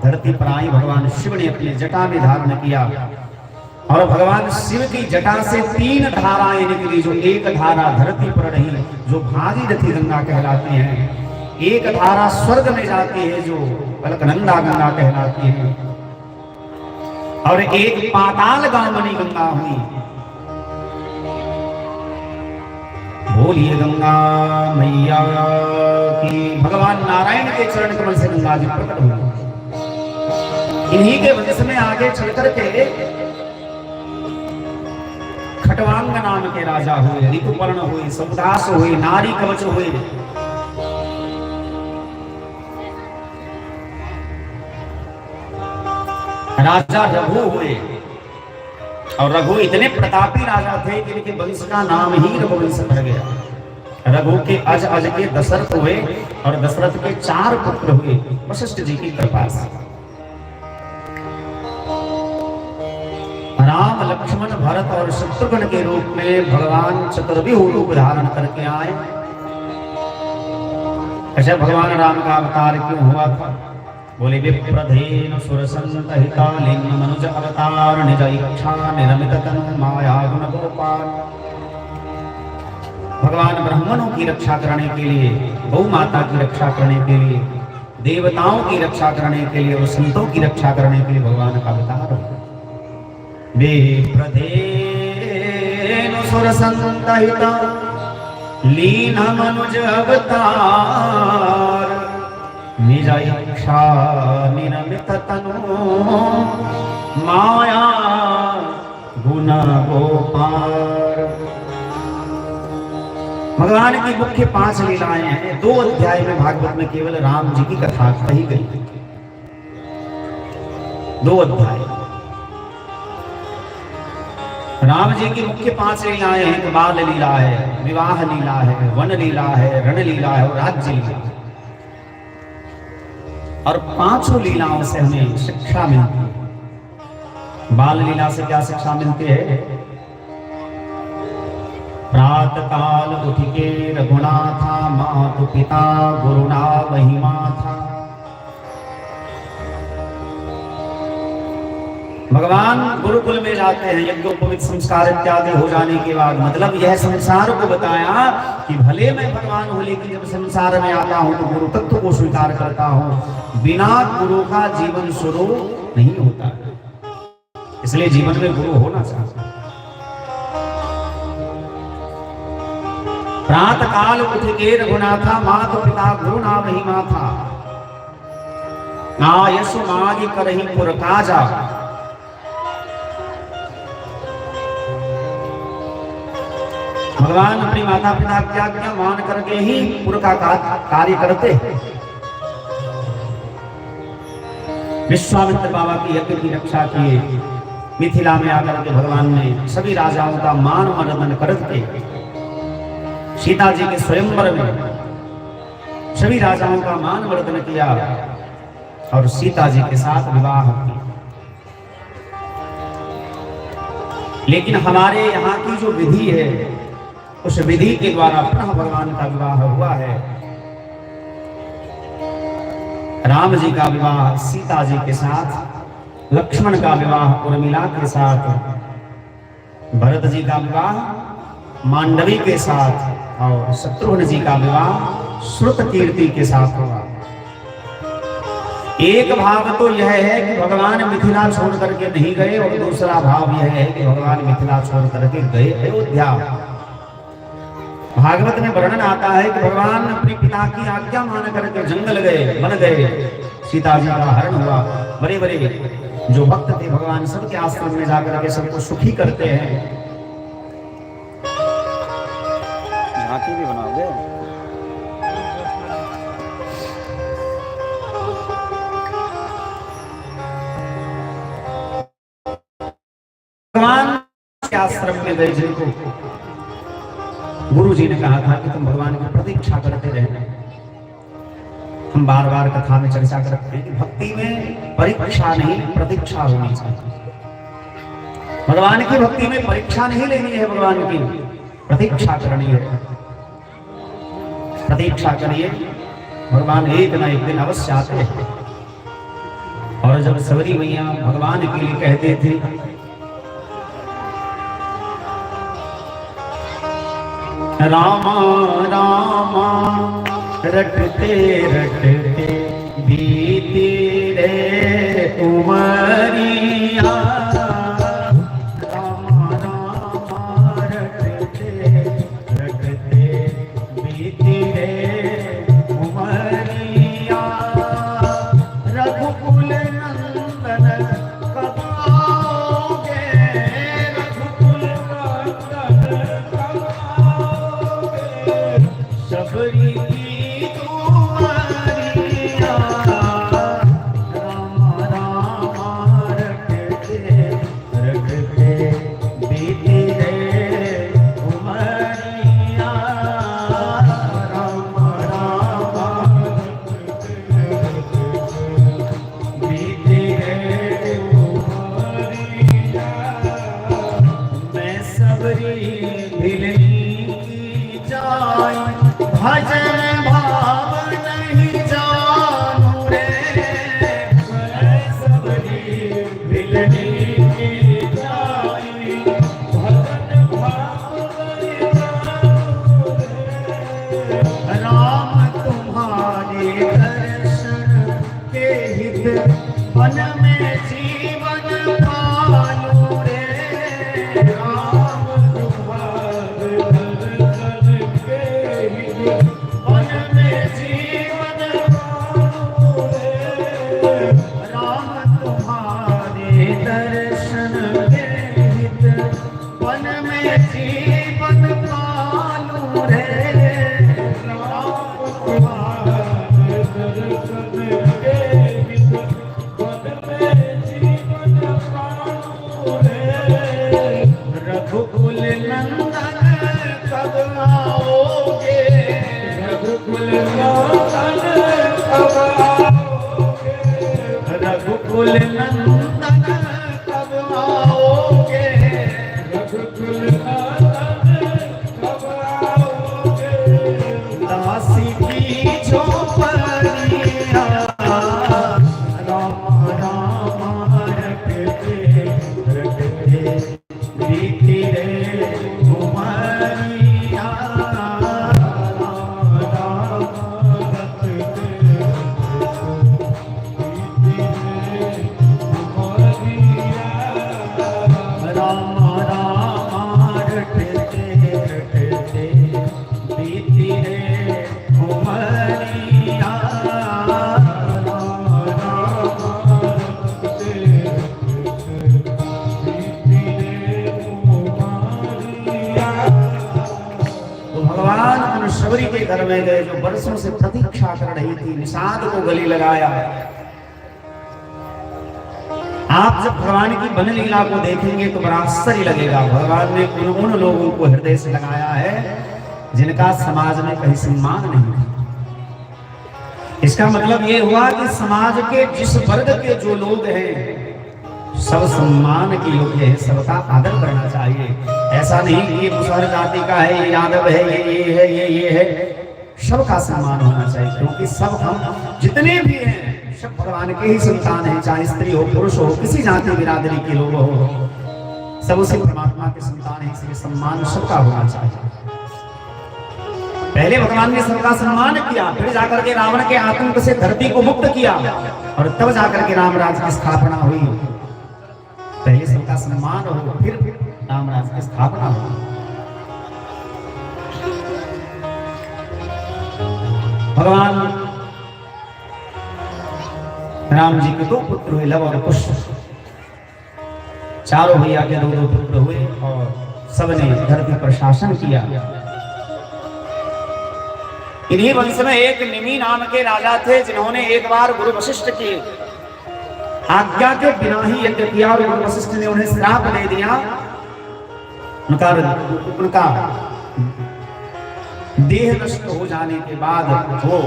धरती पर आई। भगवान शिव ने अपने जटा में धारण किया, और भगवान शिव की जटा से 3 धाराएं निकली, जो एक धारा धरती पर रही, जो भागीरथी गंगा कहलाती है। एक धारा स्वर्ग में जाती है, जो अलकनंदा गंगा कहलाती है, और एक पाताल गामनी गंगा हुई। बोलिए गंगा मैया की। भगवान नारायण के चरण कमल से गंगा जी प्रकट हुई। इन्हीं के वंश में आगे चल करके खटवांग नाम के राजा हुए, ऋतुपर्ण हुए, समुदास हुए, नारी कवच हुए। राजा रघु हुए, और रघु इतने प्रतापी राजा थे कि इनके वंश का नाम ही रघुवंश पड़ गया। रघु के अज अज के दशरथ हुए, और दशरथ के 4 पुत्र हुए वशिष्ठ जी की कृपा से। राम, लक्ष्मण, भरत और शत्रुघ्न के रूप में भगवान चतुर्व्यूह रूप धारण करके आए। अच्छा, भगवान राम का अवतार क्यों हुआ था? बोले विप्रधेन सुरसंतहितालिन मनुज अवतार निज इच्छा निरमित तनु माया गुण गोपाल। भगवान ब्राह्मणों की रक्षा करने के लिए, गौ माता की रक्षा करने के लिए, देवताओं की रक्षा करने के लिए और संतों की रक्षा करने के लिए भगवान का अवतार हुआ। विप्रधेन सुरसंतहिता लीन मनुज अवतार निज इच्छा निरमित तनु माया गुण गोपार। भगवान की मुख्य 5 लीलाएं हैं। 2 अध्याय में भागवत में केवल राम जी की कथा कही गई। 2 अध्याय राम जी की मुख्य 5 लीलाएं हैं। बाल लीला है, विवाह लीला है, वन लीला है, रण लीला है और राज्य लीला। और 5 लीलाओं से हमें शिक्षा मिलती है। बाल लीला से क्या शिक्षा मिलती है? प्रात काल उठ के रघुनाथा, मातु पिता गुरुना महिमा था। भगवान गुरुकुल में जाते हैं, यज्ञोपवीत संस्कार इत्यादि हो जाने के बाद, मतलब यह संसार को बताया कि भले मैं भगवान हूं, लेकिन जब संसार में आता हूं तो गुरु तत्व को स्वीकार करता हूं। बिना गुरु का जीवन शुरू नहीं होता, इसलिए जीवन में गुरु होना चाहिए। प्रात काल उठ के रघुनाथा, मातु पिता गुरु ना महिमा था। आयस मागी करही पुर काजा, भगवान अपनी माता पिता की आज्ञा मान करके ही पुर का कार्य करते। विश्वामित्र बाबा की यज्ञ की रक्षा किए। मिथिला में आकर के भगवान ने सभी राजाओं का मान मर्दन करके सीता जी के स्वयंवर में सभी राजाओं का मान मर्दन किया और सीता जी के साथ विवाह किया। लेकिन हमारे यहाँ की जो विधि है, उस विधि के द्वारा पुनः भगवान का विवाह हुआ है। राम जी का विवाह सीता जी के साथ, लक्ष्मण का विवाह उर्मिला के साथ, भरत जी का विवाह मांडवी के साथ और शत्रुघ्न जी का विवाह श्रुतकीर्ति के साथ हुआ। एक भाव तो यह है कि भगवान मिथिला छोड़ करके नहीं गए, और दूसरा भाव यह है कि भगवान मिथिला छोड़ करके गए अयोध्या। भागवत में वर्णन आता है कि भगवान अपने पिता की आज्ञा मान करके जंगल गए, बन गए। सीता जी का हरण हुआ। बड़े बड़े जो भक्त थे भगवान सबके आश्रम में जाकर के सबको सुखी करते हैं। झांकी भी बनाओगे? भगवान के आश्रम में गए, जिनको गुरु जी ने कहा था कि तुम भगवान की प्रतीक्षा करते रहना। हम बार बार कथा में चर्चा करते हैं कि भक्ति में परीक्षा नहीं, प्रतीक्षा होनी चाहिए। भगवान की भक्ति में परीक्षा नहीं लेनी है, भगवान की प्रतीक्षा करनी है। प्रतीक्षा करिए, भगवान एक ना एक दिन अवश्य आते हैं। और जब सबरी मैया भगवान के लिए कहते थे रामा रामा रटते रटते बीती रे उमरिया, रामा रामा रटते रटते बीती रे उमरिया, रघुकुल नंदन कब आओगे, रघुकुल नंदन कब सबरी की तुम्हारिया, राम राम रटते रटते बीती रे उमरिया, राम राम बीती रे उमरिया। मैं सबरी भिलनी की जाय, भजन भाव नहीं जानू रे, मैं सबरी भिलनी की जाई, भजन भाव नहीं जानू रे, राम तुम्हारे दर्शन के हित मन में जीवन पालू रे, राम तुम्हारे दर्शन के मन में जीवन पालू रे, राम तुम्हारे दर्शन के हित जीवन पालू रे रघुकुल नंदन कब आओगे रघुकुल नंदन कब आओगे रघुकुल नंदन कब आओगे रघुकुल नंदन कब आओगे दासी की झोपड़ियां राम राम रटते रटते बीती रे उमरिया राम राम रटते बीती रे उमरिया राम राम रटते रटते बीती रे उमरिया राम राम रटते तो भगवान उन शबरी के घर में गए जो बरसों से प्रतीक्षा कर रही थी, निषाद को गले लगाया। आप जब भगवान की वन लीला को देखेंगे तो बड़ा आश्चर्य लगेगा। भगवान ने उन लोगों को हृदय से लगाया है जिनका समाज में कहीं सम्मान नहीं था। इसका मतलब ये हुआ कि समाज के जिस वर्ग के जो लोग हैं सब सम्मान के योग्य है, सबका आदर करना चाहिए। ऐसा नहीं कि ये मुसहर जाति का है, ये यादव है, ये है, सबका सम्मान होना चाहिए। क्योंकि सब हम जितने भी हैं सब भगवान के ही संतान हैं, चाहे स्त्री हो पुरुष हो, किसी जाति बिरादरी के लोग हो, सब उसी परमात्मा के संतान हैं। इसलिए सम्मान सबका होना चाहिए। पहले भगवान ने सबका सम्मान किया, फिर जाकर के रावण के आतंक से धरती को मुक्त किया और तब जाकर के रामराज की स्थापना हुई। पहले सबका सम्मान हो, फिर रामराज की स्थापना हो। भगवान राम जी के दो पुत्र हुए, लव और कुश। चारों भैया के दो पुत्र हुए और सबने धरती पर शासन किया। इन्हीं वंश में एक निमि नाम के राजा थे जिन्होंने एक बार गुरु वशिष्ठ की आज्ञा के बिना ही यज्ञ किया और गुरु वशिष्ठ ने उन्हें श्राप दे दिया। उनका देह नष्ट हो जाने के बाद वो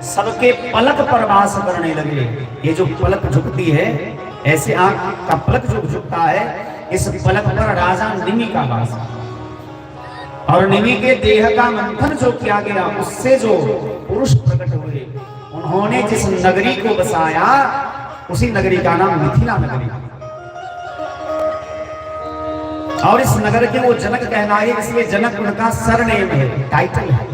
सबके पलक पर वास करने लगे। ये जो पलक झुकती है, ऐसे आंख का पलक जो झुकता है, इस पलक पर राजा निमि का वास और निमि के देह का मंथन जो किया गया उससे जो पुरुष प्रकट हुए, उन्होंने जिस नगरी को बसाया उसी नगरी का नाम मिथिला नगरी। और इस नगर के वो जनक कहलाए, इसलिए जनक उनका सरनेम है, टाइटल है।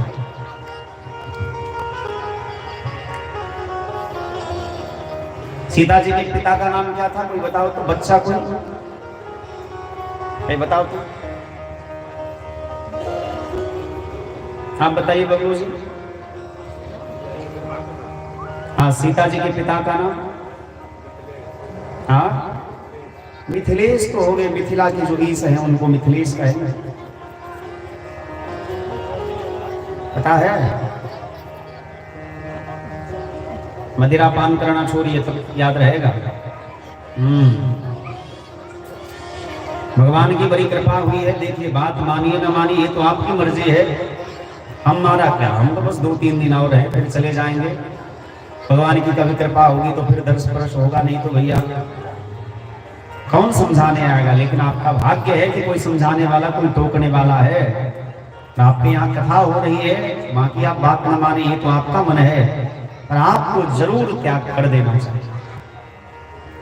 सीता जी के पिता का नाम क्या था, कोई बताओ तो? बच्चा कोई बताओ तो? आप बताइए बबलू जी। हाँ, सीता जी के पिता का नाम? हाँ, मिथिलेश तो हो गए। मिथिला के जो ईश हैं उनको मिथिलेश कहेंगे। पता है? मदिरा पान करना छोड़िए तो याद रहेगा। भगवान की बड़ी कृपा हुई है। देखिए, बात मानिए न मानिए तो आपकी मर्जी है, हमारा क्या। हम तो बस 2-3 दिन और हैं, फिर चले जाएंगे। भगवान की कभी कृपा होगी तो फिर दर्श स्पर्श होगा, नहीं तो भैया कौन समझाने आएगा। लेकिन आपका भाग्य है कि कोई समझाने वाला, कोई टोकने वाला है। आपके यहाँ कथा हो रही है, बाकी आप बात न माने, ये तो आपका मन है, पर आपको जरूर त्याग कर देना चाहिए।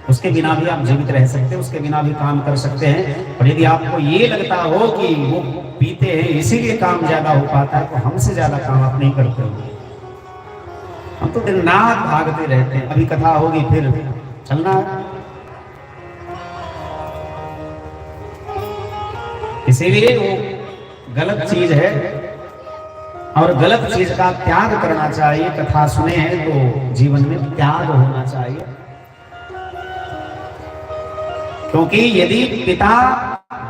उसके बिना भी आप जीवित रह सकते हैं, उसके बिना भी काम कर सकते हैं। और यदि आपको ये लगता हो कि वो पीते हैं इसीलिए काम ज्यादा हो पाता है, तो हमसे ज्यादा काम आप नहीं करते होंगे। हम तो दिन रात भागते रहते हैं। अभी कथा होगी फिर चलना है। इसीलिए वो गलत चीज है और गलत चीज का त्याग करना चाहिए। कथा सुने हैं तो जीवन में त्याग होना चाहिए। क्योंकि यदि पिता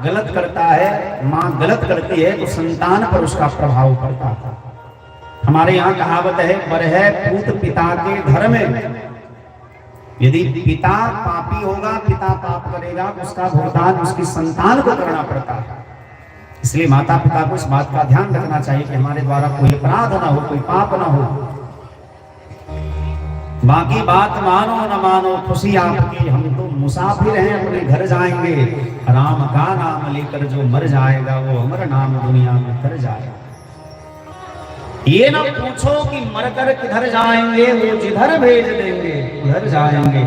गलत करता है, माँ गलत करती है तो संतान पर उसका प्रभाव पड़ता है। हमारे यहाँ कहावत है, पर है पूत पिता के घर में। यदि पिता पापी होगा, पिता पाप करेगा, उसका भुगतान उसकी संतान को करना पड़ता है। इसलिए माता पिता को इस बात का ध्यान रखना चाहिए कि हमारे द्वारा कोई अपराध ना हो, कोई पाप ना हो। बाकी बात मानो न मानो, खुशी आपकी, हम तो मुसाफिर हैं, अपने घर जाएंगे। राम का नाम लेकर जो मर जाएगा वो अमर नाम दुनिया में कर जाएगा। ये ना पूछो कि मरकर किधर जाएंगे, वो जिधर भेज देंगे उधर जाएंगे।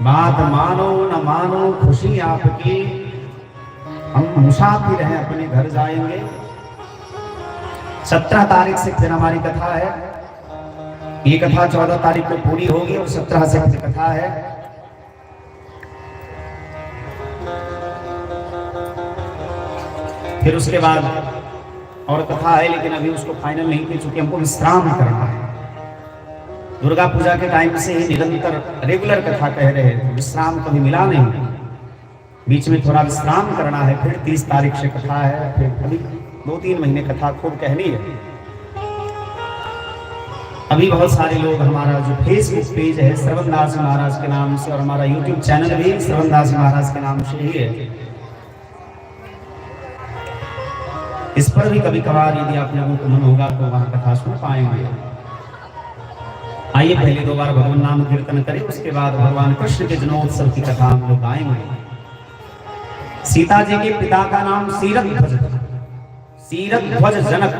बात मानो न मानो, खुशी आपकी, हम मुसाफिर हैं, अपने घर जाएंगे। 17 तारीख से फिर हमारी कथा है। ये कथा 14 तारीख को पूरी होगी और 17 से फिर कथा है। फिर उसके बाद और कथा है, लेकिन अभी उसको फाइनल नहीं की, चूंकि हमको विश्राम करना है। दुर्गा पूजा के टाइम से ही निरंतर रेगुलर कथा कह रहे हैं, तो विश्राम कभी मिला नहीं, बीच में थोड़ा विश्राम करना है। फिर 30 तारीख से कथा है, फिर अभी 2-3 महीने कथा खूब कहनी है। अभी बहुत सारे लोग, हमारा जो फेसबुक पेज है श्रवण दास जी महाराज के नाम से, और हमारा यूट्यूब चैनल भी श्रवण दास जी महाराज के नाम से ही है, इस पर भी कभी कभार यदि आप लोगों को मन होगा तो वहां कथा सुन पाएंगे। आइए पहले 2 बार भगवान नाम कीर्तन करें, उसके बाद भगवान कृष्ण के जन्मोत्सव की कथा हम लोग गाएंगे। सीता जी के पिता का नाम सीरध्वज था, सीरध्वज जनक।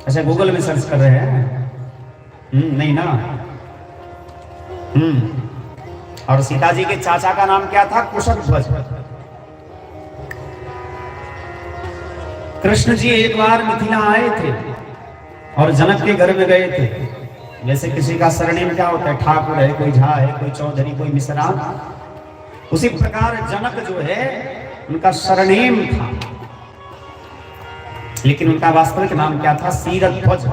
अच्छा, गूगल में सर्च कर रहे हैं? नहीं ना। और सीता जी के चाचा का नाम क्या था? कुशध्वज। कृष्ण जी एक बार मिथिला आए थे और जनक के घर में गए थे। जैसे किसी का सरनेम क्या होता है, ठाकुर है, कोई झा है, कोई चौधरी, कोई मिश्रा, उसी प्रकार जनक जो है उनका सरनेम था, लेकिन उनका वास्तविक नाम क्या था? सीरध्वज।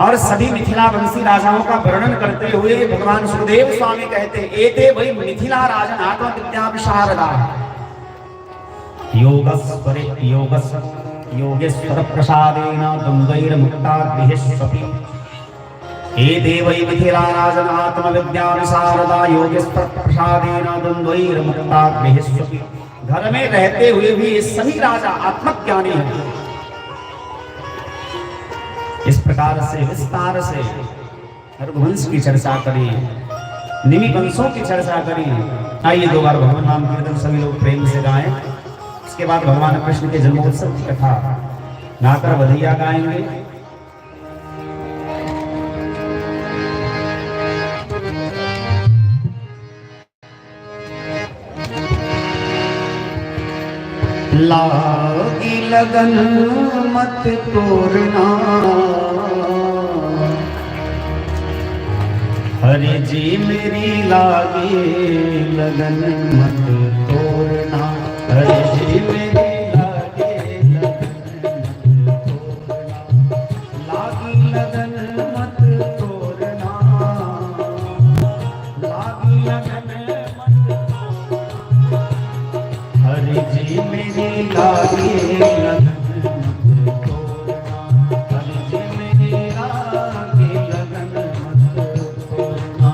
और सभी मिथिला वंशी राजाओं का वर्णन करते हुए भगवान सुखदेव स्वामी कहते हैं, एते वै मिथिला राजन आत्म विद्या विशारदा योगेश्वर प्रसादेन द्वंद्वैर मुक्ता गृहेष्वपि। एते वै मिथिला राजन आत्म विद्या विशारदा योगेश्वर प्रसादेन द्वंद्वैर मुक्ता गृहेष्वपि। घर में रहते हुए भी ये सभी राजा आत्मज्ञानी हैं। इस प्रकार से विस्तार से रघुवंश की चर्चा करी, निमि वंशों की चर्चा करी। आइए 2 बार भगवान नाम कीर्तन सभी लोग प्रेम से गाएं। उसके बाद भगवान कृष्ण के जन्मोत्सव की कथा गाकर बधैया गाएंगे। लागी लगन मत तोड़ना, हरि जी मेरी लागी लगन मत तोड़ना, हरि जी मेरी लागी लगन मत तोड़ना। लागी लगन मत तोड़ना, लागी लगन मत तोड़ना, हरि जी मेरी लागी लगन मत तोड़ना, हरि जी मेरी लागी लगन मत तोड़ना।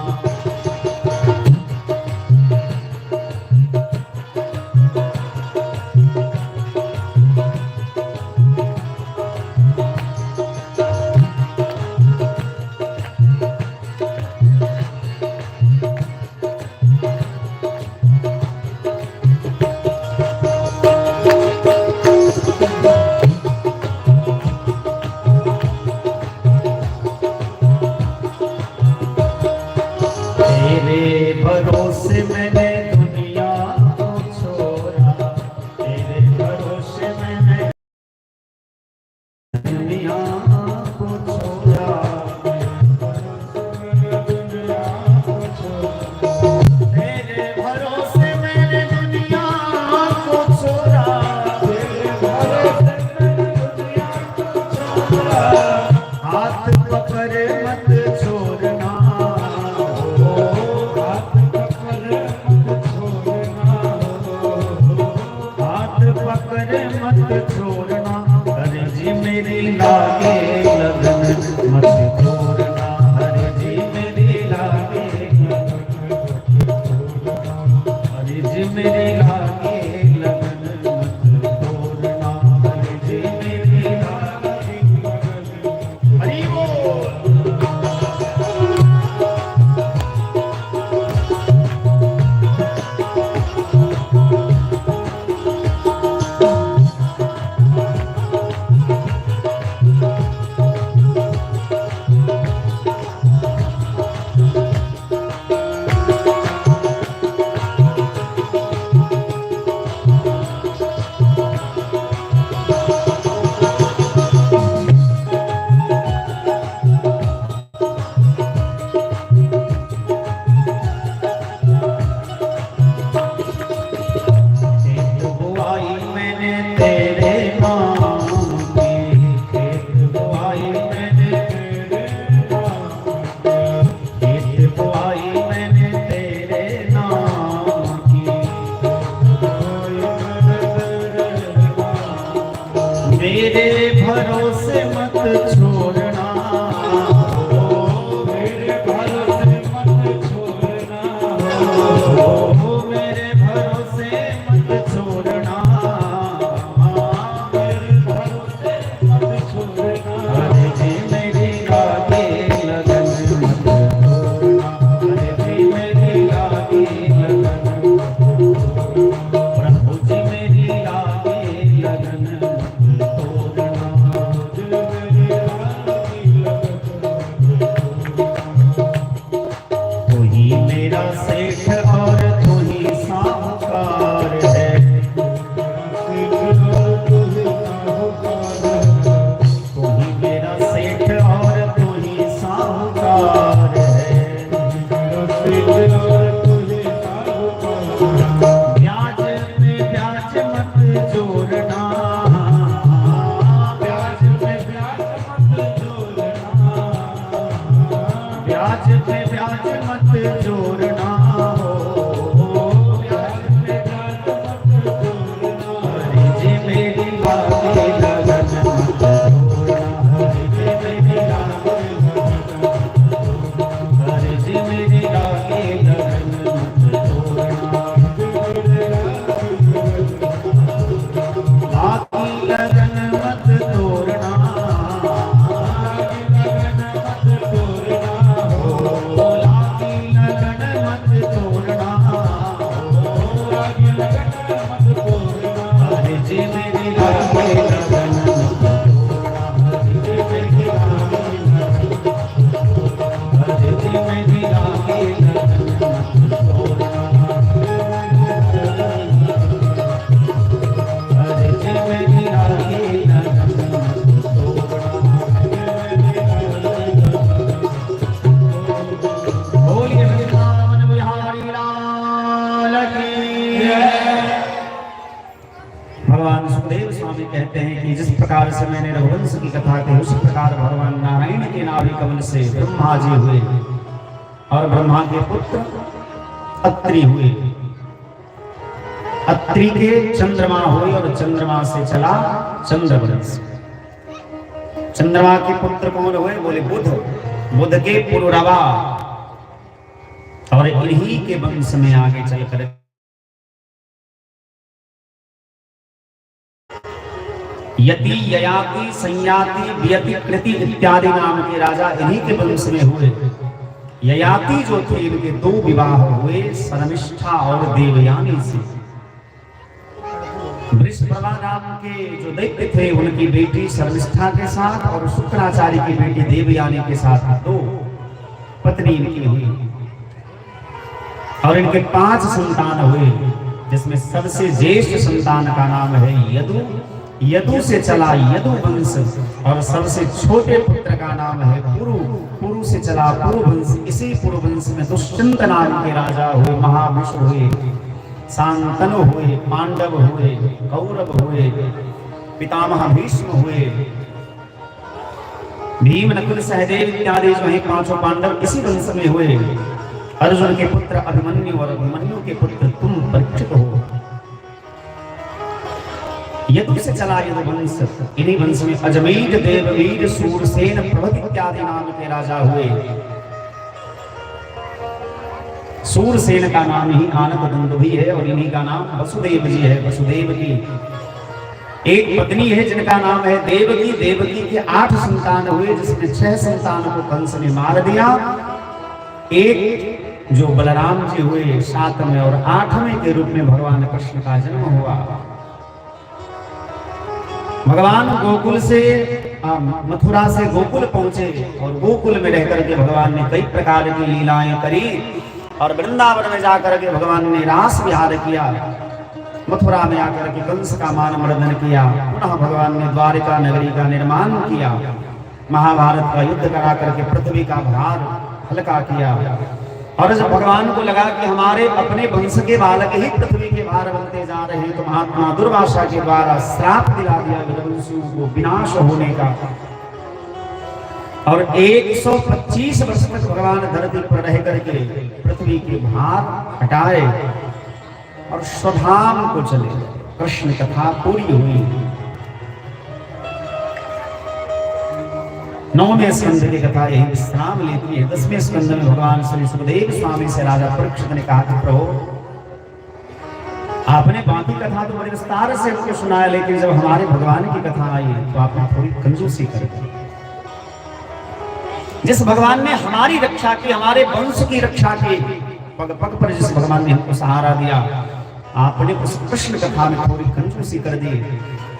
मेरे भरोसे मत छोड़ना, मेरे भरोसे मत छोड़ना, मेरे भरोसे मत छोड़ना, मेरे भरोसे मत छोड़ना। अरे जी मेरी लागे लगन मत छोड़ना, अरे जी मेरी लागे लगन, प्रभु जी मेरी लागे लगन मत तोड़ना। तू ही मेरा सेठ और तू ही साहूकार है, तू ही मेरा सेठ और तू ही साहूकार है। ब्याज में ब्याज मत जोड़ना, ब्याज में ब्याज मत जोड़ना, ब्याज में ब्याज मत जोड़ना, ब्याज में ब्याज मत जोड़ना। अरे जी मेरी लागे लगन मत तोड़ना, अरे जी मेरी लागे लगन, अरे जी मेरी लागे लगन मत तोड़ना, लागी लगन मत तोड़ना, लागी लगन मत तोड़ना, अरे जी मेरी लागे लगन मत तोड़ना, अरे जी मेरी लागे लगन मत तोड़ना, अरे जी मेरी लागे लगन मत तोड़ना। बोलिए वृंदावन बिहारी लाल की जय। भगवान सुखदेव स्वामी कहते हैं कि जिस प्रकार से मैंने रघुवंश की कथा कही, उस प्रकार भगवान नारायण के नाभि कमल से ब्रह्मा जी हुए और ब्रह्मा के पुत्र अत्रि हुए, अत्रि के चंद्रमा हुए और चंद्रमा से चला चंद्रवंश। चंद्रमा के पुत्र कौन हुए? बोले बुध, बुध के पुरुरवा, और इन्हीं के वंश में आगे चलकर यति, ययाति, संयाति, वियति, कृति इत्यादि नाम के राजा इन्हीं के वंश में हुए। ययाति जो थे, इनके 2 विवाह हुए शर्मिष्ठा और देवयानी से। वृषप्रभा नाम के जो दैत्य थे, उनकी बेटी शर्मिष्ठा के साथ और शुक्राचार्य की बेटी देवयानी के साथ 2 पत्नी इनकी हुई, और इनके 5 संतान हुए, जिसमें सबसे ज्येष्ठ संतान का नाम है यदु। यदु से चला यदु वंश, और सबसे छोटे पुत्र का नाम है पुरु। पुरु से चला पुरु वंश। इसी पुरु वंश में दुष्यंत नाम के राजा हुए, महाविष्णु हुए, शांतनु हुए, पांडव हुए, कौरव हुए, पितामह भीष्म हुए, भीम, नकुल, सहदेव इत्यादि जो हैं 5 पांडव इसी वंश में हुए। अर्जुन के पुत्र अभिमन्यु और अभिमन्यु के पुत्र तुम परीक्षित हो। यदु से चला यदु वंश। इन्हीं वंश में अजमेर, देववीर, सूरसेन प्रभृति इत्यादि नाम के राजा हुए। सूरसेन का नाम ही आनंद दुंदुभी है, और इन्हीं का नाम वसुदेव जी है। वसुदेव की एक पत्नी है जिनका नाम है देवकी। देवकी के 8 संतान हुए, जिसमें 6 संतान को कंस ने मार दिया। एक जो बलराम जी हुए 7वें, और 8वें के रूप में भगवान कृष्ण का जन्म हुआ। भगवान गोकुल से मथुरा से गोकुल पहुंचे, और गोकुल में रहकर के भगवान ने कई प्रकार की लीलाएं करी, और वृंदावन में जाकर के भगवान ने रास विहार किया। मथुरा में आकर के कंस का मान मर्दन किया। पुनः भगवान ने द्वारिका नगरी का निर्माण किया, महाभारत का युद्ध करा करके पृथ्वी का भार हल्का किया। और जब भगवान को लगा कि हमारे अपने वंश के बालक ही पृथ्वी के भार बनते जा रहे हैं, तो महात्मा दुर्वासा के द्वारा श्राप दिला दिया यदुवंशियों को विनाश होने का। और 125 वर्ष तक भगवान धरती पर रह करके पृथ्वी के भार हटाए और स्वधाम को चले। कृष्ण कथा पूरी हुई। 9वें स्कंद की कथा यही विश्राम लेती है। 10वें स्कंद में भगवान श्री सुखदेव स्वामी से राजा परीक्षित ने कहा कि प्रभु आपने बाकी कथा तो बड़े विस्तार से हमको सुनाया, लेकिन जब हमारे भगवान की कथा आई तो आपने थोड़ी कंजूसी कर दी। जिस भगवान ने हमारी रक्षा की, हमारे वंश की रक्षा की, पग पग पर जिस भगवान ने हमको सहारा दिया, आपने उस कृष्ण कथा में थोड़ी कंजूसी कर दी।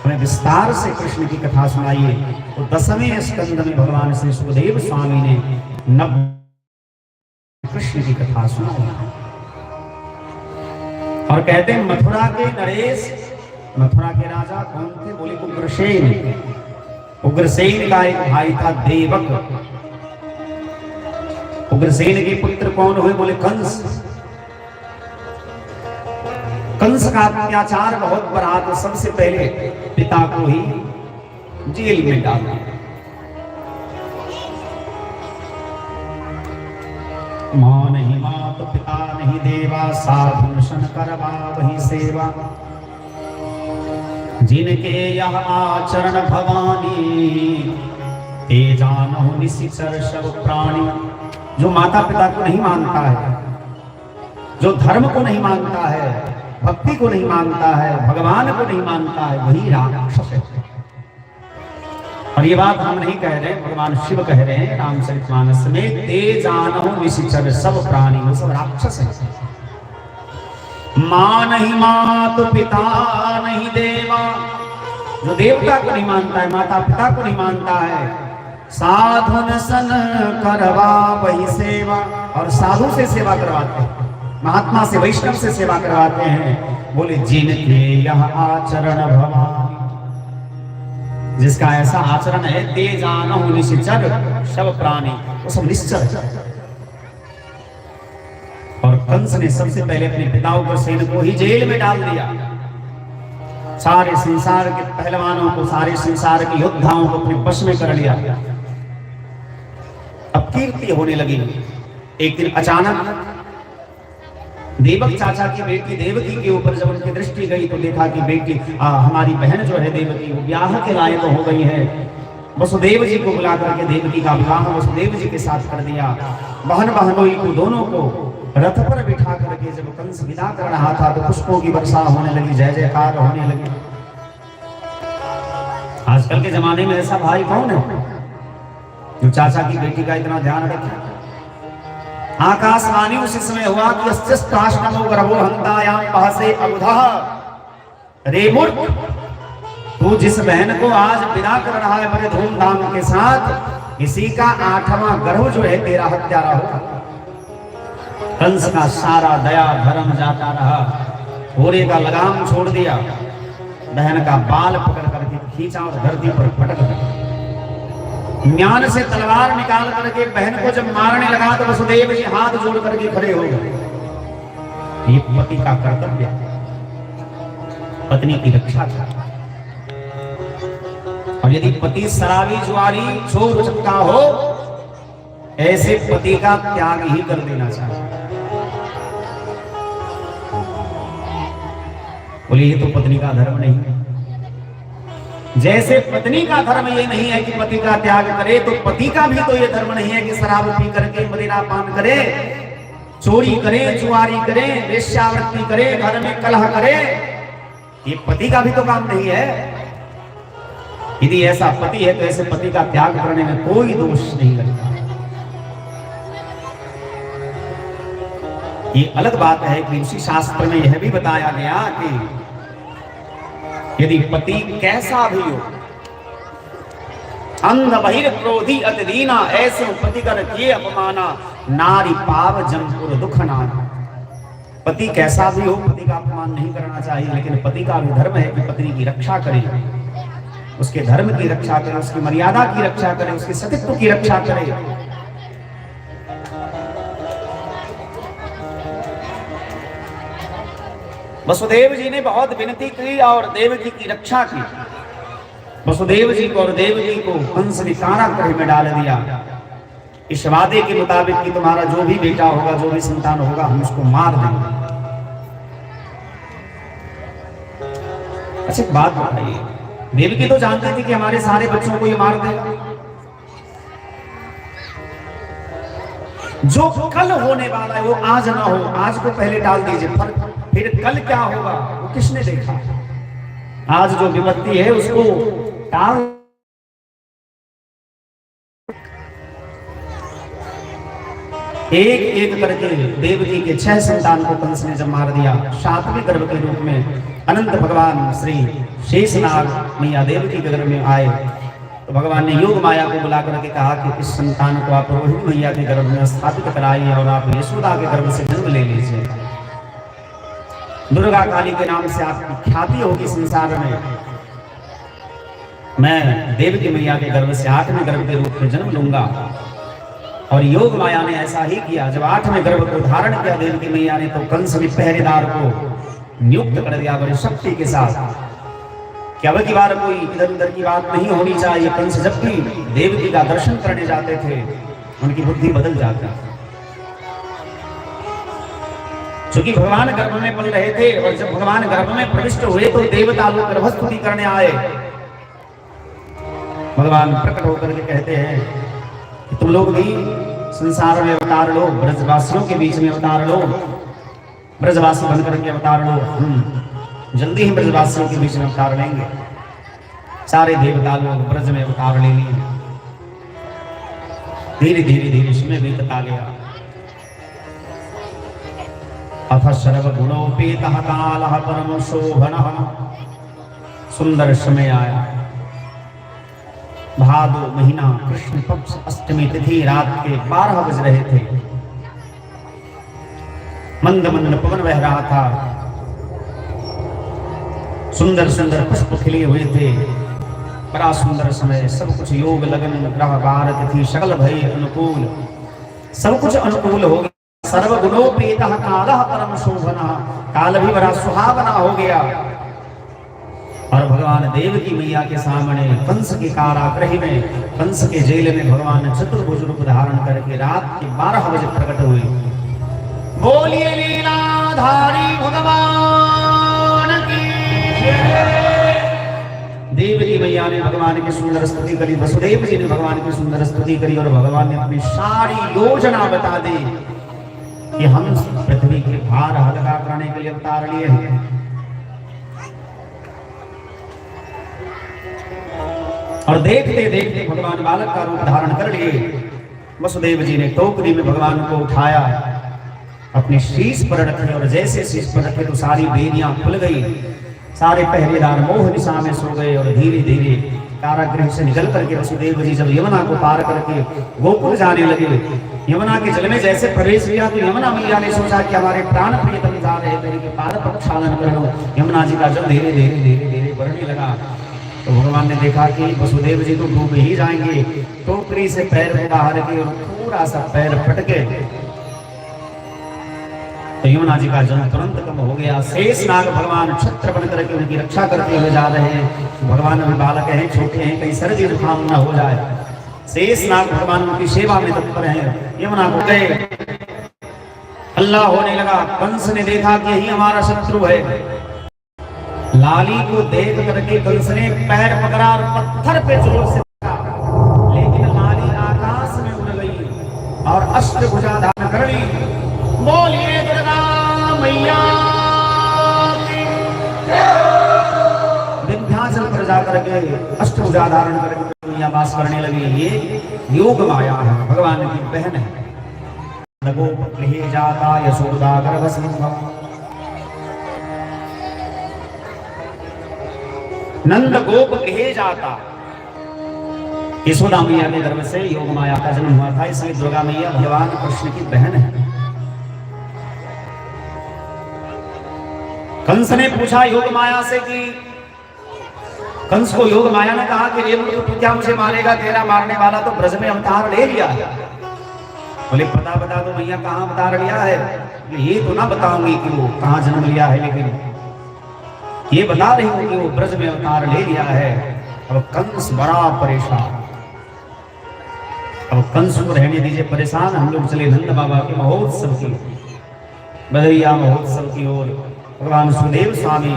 हमें विस्तार से कृष्ण की कथा सुनाइए। तो 10वें स्कंद में भगवान श्री सुखदेव स्वामी ने नव कृष्ण की कथा सुनाई और कहते हैं मथुरा के नरेश, मथुरा के राजा कौन थे? बोले उग्रसेन। उग्रसेन का एक भाई था देवक। उग्रसेन के पुत्र कौन हुए? बोले कंस। कंस का अत्याचार बहुत बड़ा, तो सबसे पहले पिता को ही जेल में डाल दिया। मां नहीं मात पिता नहीं देवा, साधु सन करवा वही सेवा। जिनके यह आचरण भवानी, ते जानहु निशिचर सब प्राणी। जो माता पिता को नहीं मानता है, जो धर्म को नहीं मानता है, भक्ति को नहीं मानता है, भगवान को नहीं मानता है, वही राक्षस है। और ये बात हम नहीं कह रहे, भगवान शिव कह रहे हैं रामचरितमानस में, ते जानहु निशिचर सब प्राणी, वो सब राक्षस है। मां नहीं मात पिता नहीं देवा, जो देवता को नहीं मानता है, माता पिता को नहीं मानता है, साधुन सन करवा वही सेवा, और साधु से सेवा करवाते हैं, महात्मा से वैष्णव से सेवा करवाते हैं। बोले जिनके यह आचरण भवानी, जिसका ऐसा आचरण है, ते जानहु निशिचर सब प्राणी, वो सब निश्चर है। और कंस ने सबसे पहले अपने पिता उग्रसेन को ही जेल में डाल दिया। सारे संसार के पहलवानों को, सारे संसार के योद्धाओं को अपने वश में कर लिया। अब कीर्ति होने लगी। एक दिन अचानक देवक चाचा की बेटी देवकी के ऊपर जब उनकी दृष्टि गई तो देखा कि बेटी हमारी बहन जो है देवकी, वो ब्याह के लायक हो गई है। वसुदेव जी को बुला करके देवकी का विवाह वसुदेव जी के साथ कर दिया। बहन बहनोई को दोनों को रथ पर बिठा करके जब कंस विदा कर रहा था तो पुष्पों की वर्षा होने लगी, जय जयकार होने लगी। आजकल के जमाने में ऐसा भाई कौन है जो चाचा की बेटी का इतना ध्यान रखे? आकाशवाणी उसी समय हुआ कि अस्तिष्टाष्टमो गर्भो हंतायाम बहसे अबुधः। रे मूर्ख, तू जिस बहन को आज विदा कर रहा है बड़े धूमधाम के साथ, इसी का 8वां गर्भ जो है तेरा हत्यारा होगा। कंस का सारा दया धर्म जाता रहा, घोड़े का लगाम छोड़ दिया, बहन का बाल पकड़ करके खींचा और धरती पर पटक दिया। म्यान से तलवार निकाल करके बहन को जब मारने लगा तो वसुदेव जी हाथ जोड़ करके खड़े हो गए। ये पति का कर्तव्य, पत्नी की रक्षा था। और यदि पति शराबी जुआरी चोर उचक्का हो, ऐसे पति का त्याग ही कर देना चाहिए। बोले ये तो पत्नी का धर्म नहीं है। जैसे पत्नी का धर्म ये नहीं है कि पति का त्याग करे, तो पति का भी तो ये धर्म नहीं है कि शराब पी करके मदिरा पान करे, चोरी करे, जुआरी करे, वेश्यावृत्ति करे, घर में कलह करे। ये पति का भी तो काम नहीं है। यदि ऐसा पति है तो ऐसे पति का त्याग करने में कोई दोष नहीं लगता। ये अलग बात है कि उसी शास्त्र में यह भी बताया गया कि यदि पति कैसा भी हो, अंध बहिर क्रोधी अति दीना, ऐसे पति कर किए अपमाना, नारी पाव जमपुर दुख नाना। पति कैसा भी हो, पति का अपमान नहीं करना चाहिए, लेकिन पति का भी धर्म है कि पत्नी की रक्षा करे, उसके धर्म की रक्षा करे, उसकी मर्यादा की रक्षा करे, उसके सतीत्व की रक्षा करे। वसुदेव जी ने बहुत विनती की और देवकी की रक्षा की। वसुदेव जी को और देवकी को कंस ने कारागृह में डाल दिया। इस वादे के मुताबिक कि तुम्हारा जो भी बेटा होगा, जो भी संतान होगा, हम उसको मार देंगे। अच्छा एक बात बताइए, देवकी तो जानती थी कि हमारे सारे बच्चों को ये मार देगा, जो कल होने वाला है वो आज ना हो, आज को पहले डाल दीजिए, फिर कल क्या होगा वो किसने देखा। आज जो विपत्ति है उसको टाल। एक एक करके देवकी के 6 संतान को कंस ने जब मार दिया, 7वें गर्भ के रूप में अनंत भगवान श्री शेषनाग मैया देवकी के गर्भ में आए। तो भगवान ने योग माया को बुला करके कहा कि इस संतान को आप रोहिणी मैया के गर्भ में स्थापित कराइए और आप यशोदा के गर्भ से जन्म ले लीजिए। दुर्गा काली के नाम से आपकी ख्याति होगी संसार में। मैं देवकी मैया के गर्भ से 8वें गर्भ के रूप में जन्म लूंगा। और योग माया ने ऐसा ही किया। जब 8वें गर्भ को धारण किया देवकी मैया ने, तो कंस ने पहरेदार को नियुक्त कर दिया बड़ी शक्ति के साथ कि अब की बार कोई इधर उधर की बात नहीं होनी चाहिए। कंस जब भी देवकी का दर्शन करने जाते थे उनकी बुद्धि बदल जाती। चूंकि भगवान गर्भ में पल रहे थे और जब भगवान गर्भ में प्रविष्ट हुए तो देवता लोग गर्भस्तुति करने आए। भगवान प्रकट होकर के कहते हैं कि तुम लोग भी संसार में अवतार लो, ब्रजवासियों के बीच में अवतार लो, ब्रजवासी बनकर के अवतार लो। जल्दी ही ब्रजवासियों के बीच में अवतार लेंगे। सारे देवता लोग ब्रज में अवतार ले लिए। धीरे धीरे धीरे समय बीतता गया। अथ सर्व गुणोपेतः कालः परम शोभनः। सुंदर समय आया। भादो महीना कृष्ण पक्ष अष्टमी तिथि, रात के 12 बज रहे थे। मंद मंद पवन बह रहा था। सुंदर सुंदर पुष्प खिले हुए थे। बड़ा सुंदर समय, सब कुछ योग लगन ग्रह वार तिथि सकल भय अनुकूल, सब कुछ अनुकूल हो गया। सर्व गुणोपेतः कालः परम शोभनः। काल भी बड़ा सुहावना हो गया। और भगवान देवकी मैया के सामने कंस के कारागृह में, कंस के जेल में भगवान चतुर्भुज रूप धारण करके रात के 12 बजे प्रकट हुए। बोलिए लीलाधारी भगवान की। देवकी मैया ने भगवान की सुंदर स्तुति करी, वसुदेव जी ने भगवान की सुंदर स्तुति करी और भगवान ने अपनी सारी योजना बता दी कि हम पृथ्वी के भार हल्का करने के लिए अवतार लिए हैं। और देखते देखते भगवान बालक का रूप धारण कर लिए। वसुदेव जी ने टोकरी में भगवान को उठाया, अपने शीश पर रखे और जैसे शीश पर रखे तो सारी बेनियां खुल गई। सारे पहरेदार मोह निशा में सो गए और धीरे धीरे कारागृह से निकल करके वसुदेव जी जब यमुना को पार करके गोकुल जाने लगे, यमुना के जल में जैसे प्रवेश किया तो यमुना मैया ने सोचा कि हमारे प्राण प्रियतम जा रहे थे कि पाद प्रक्षालन कर लो। यमुना जी का जल धीरे धीरे धीरे धीरे बढ़ने लगा। तो भगवान ने देखा कि वसुदेव जी तो डूब ही जाएंगे। टोकरी से पैर को बाहर किए और थोड़ा सा पैर फटके तो यमुना जी का जल तुरंत कम हो गया। शेषनाग भगवान छत्र बन करके उनकी रक्षा करते हुए जा रहे हैं। भगवान अभी बालक हैं, छोटे हैं, कहीं सर्दी जुकाम न हो जाए। शेषनाग भगवान उनकी सेवा में तत्पर हैं। यमुना को गए, हल्ला होने लगा। कंस ने देखा कि यही हमारा शत्रु है। लाली को देख करके कंस ने पैर पकड़ा और पत्थर पे जोर से मारा, लेकिन लाली आकाश में उड़ गई और अष्टभुजा धारण कर ली। बोलिए दुर्गा मैया की। विंध्याचल पर जाकर के अष्टभुजा धारण करके मैया वास करने लगी। ये योग माया है, भगवान की बहन है। गोप गृहे जाता यशोदा गर्भ संभव। नंद गोप गृहे जाता। यशोदा मैया के गर्भ से योग माया का जन्म हुआ था, इसलिए दुर्गा मैया भगवान कृष्ण की बहन है। कंस ने पूछा योग माया से कि कंस को योग माया ने कहा कि तू क्या मुझे मारेगा, तेरा मारने वाला तो ब्रज में अवतार ले लिया है। बोले पता बता दो मैया कहाँ अवतार लिया है। ये तो ना बताऊंगी कि वो कहाँ जन्म लिया है, लेकिन ये बता रही हूं कि वो ब्रज में अवतार ले लिया है। अब कंस बड़ा परेशान। अब कंस को रहने दीजिए परेशान। हम लोग चले नंद बाबा के महोत्सव की, बधैया महोत्सव की ओर। भगवान सुदेव स्वामी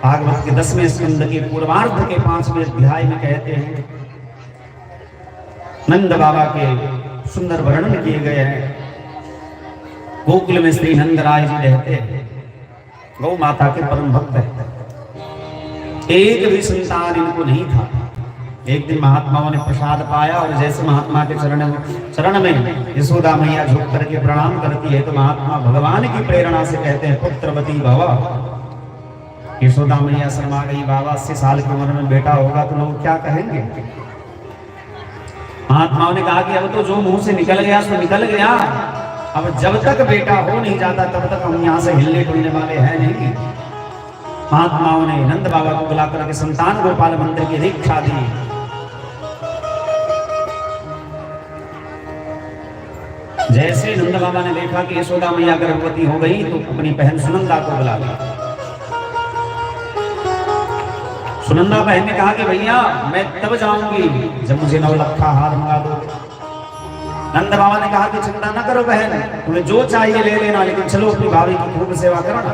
भागवत के 10वें स्कंद के पूर्वार्ध के 5वें अध्याय में कहते हैं, नंद बाबा के सुंदर वर्णन किए गए हैं। गोकुल में श्री नंदराय जी रहते हैं, गौ माता के परम भक्त हैं। एक भी संतान इनको नहीं था। एक दिन महात्माओं ने प्रसाद पाया और जैसे महात्मा के चरण में यशोदा मैया झुक करके प्रणाम करती है तो महात्मा भगवान की प्रेरणा से कहते हैं पुत्रवती भव। यशोदा मैया शर्मा गई, बाबा 80 साल की उम्र में बेटा होगा तो लोग क्या कहेंगे। महात्माओं ने कहा कि अब तो जो मुंह से निकल गया सो निकल गया, अब जब तक बेटा हो नहीं जाता तब तक हम यहाँ से हिलने डुलने वाले हैं नहीं। महात्माओं ने नंद बाबा को बुला करके संतान गोपाल मंदिर की दीक्षा दी। जैसे नंद बाबा ने देखा कि यशोदा मैया गर्भवती हो गई तो अपनी बहन सुनंदा को बुला लिया। सुनंदा बहन ने कहा कि भैया मैं तब जाऊंगी जब मुझे 9 लाख हार मंगा दो। नंद बाबा ने कहा कि चिंता न करो बहन, तुम्हें जो चाहिए ले लेना, लेकिन चलो अपनी भाभी की खूब सेवा करना।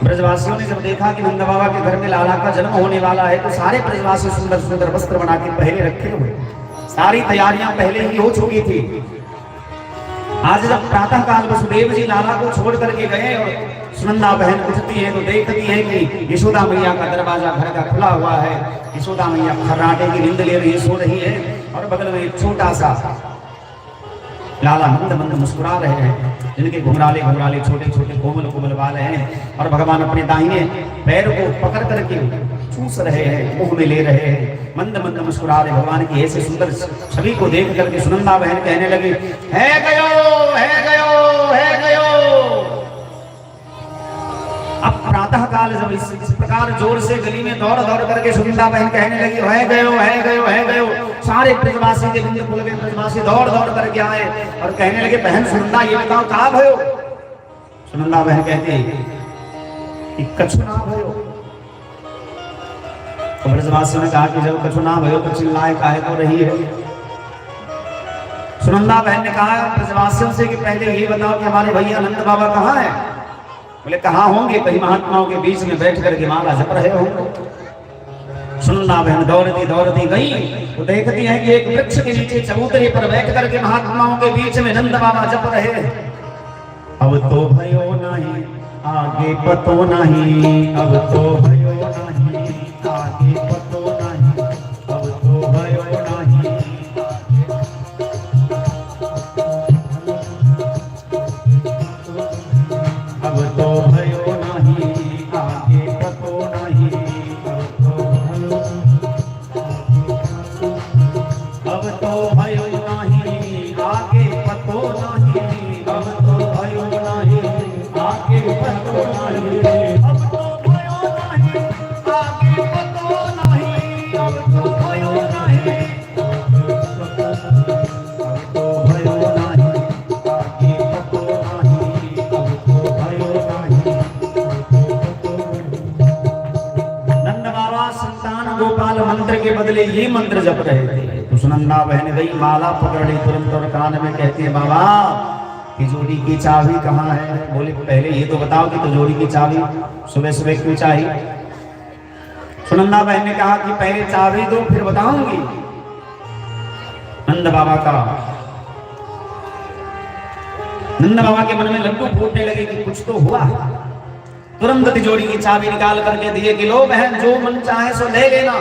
ब्रजवासियों ने जब देखा कि नंद बाबा के घर में लाला का जन्म होने वाला है तो सारे ब्रजवासी सुंदर सुंदर वस्त्र बना के पहले रखे हुए, सारी तैयारियां पहले ही हो चुकी थी। आज जब प्रातः काल वसुदेव जी लाला को छोड़ करके गए और सुनंदा बहन उठती है तो देखती है कि यशोदा मैया का दरवाजा घर का खुला हुआ है। यशोदा मैया खर्राटे की नींद ले रही सो रही है और बगल में एक छोटा सा लाला मंद मंद मुस्कुरा रहे हैं, जिनके घुंघराले घुंघराले छोटे छोटे कोमल कोमल बाल हैं और भगवान अपने दाहिने पैर को पकड़ करके चूस रहे हैं, मुंह में ले रहे हैं, मंद मंद मुस्कुरा रहे। भगवान की ऐसे सुंदर छवि को देख करके सुनंदा बहन कहने लगी है गयो है गयो है गयो। अब प्रातः काल जब इस प्रकार जोर से गली में दौड़ दौड़ करके सुनंदा बहन कहने लगी है गयो है गयो है गयो, सारे ब्रजवासी के बिंद कुल के ब्रजवासी दौड़ दौड़ करके आए और कहने लगे बहन सुनंदा ये बताओ कहाँ भयो। सुनंदा बहन कहती कि कछु ना भयो। तो ब्रजवासियों ने कहा कि जब कछु ना भयो तो चिल्लाए काहे को रही है। सुनंदा बहन ने कहा ब्रजवासियों से कि पहले ये बताओ कि हमारे भैया नंद बाबा कहाँ हैं। बोले कहाँ होंगे, कहीं महात्माओं के बीच में बैठ करके माला जप रहे होंगे। सुनंदा बहन दौड़ती दौड़ती गई तो देखती है कि एक वृक्ष के नीचे चबूतरे पर बैठ करके महात्माओं के बीच में नंद बाबा जप रहे। अब तो भयो नहीं आगे पतो नहीं, अब तो भयो नहीं आगे पतो नहीं, अब तो भयो नहीं। अब तो भयो नहीं आगे पतो नहीं, अब तो भयो नहीं आगे पतो नहीं, अब तो भयो नहीं आगे पतो नहीं, अब तो भयो नहीं आगे पतो नहीं, अब तो भयो नहीं, अब तो भयो नहीं आगे पतो नहीं, अब तो भयो नहीं। नंद बाबा संतान गोपाल मंत्र के बदले ये मंत्र जप रहे थे। तो सुनंदा बहन गई माला पकड़ ली तुरंत और कान में कहती है बाबा तिजोरी की चाबी कहाँ है। बोले पहले ये तो बताओ कि तिजोरी की चाबी सुबह सुबह क्यों चाहिए। सुनंदा बहन ने कहा कि पहले चाबी दो फिर बताऊंगी। नंद बाबा के मन में लड्डू फूटने लगे कि कुछ तो हुआ। तुरंत तिजोरी की चाबी निकाल करके दिए कि लो बहन जो मन चाहे सो ले लेना,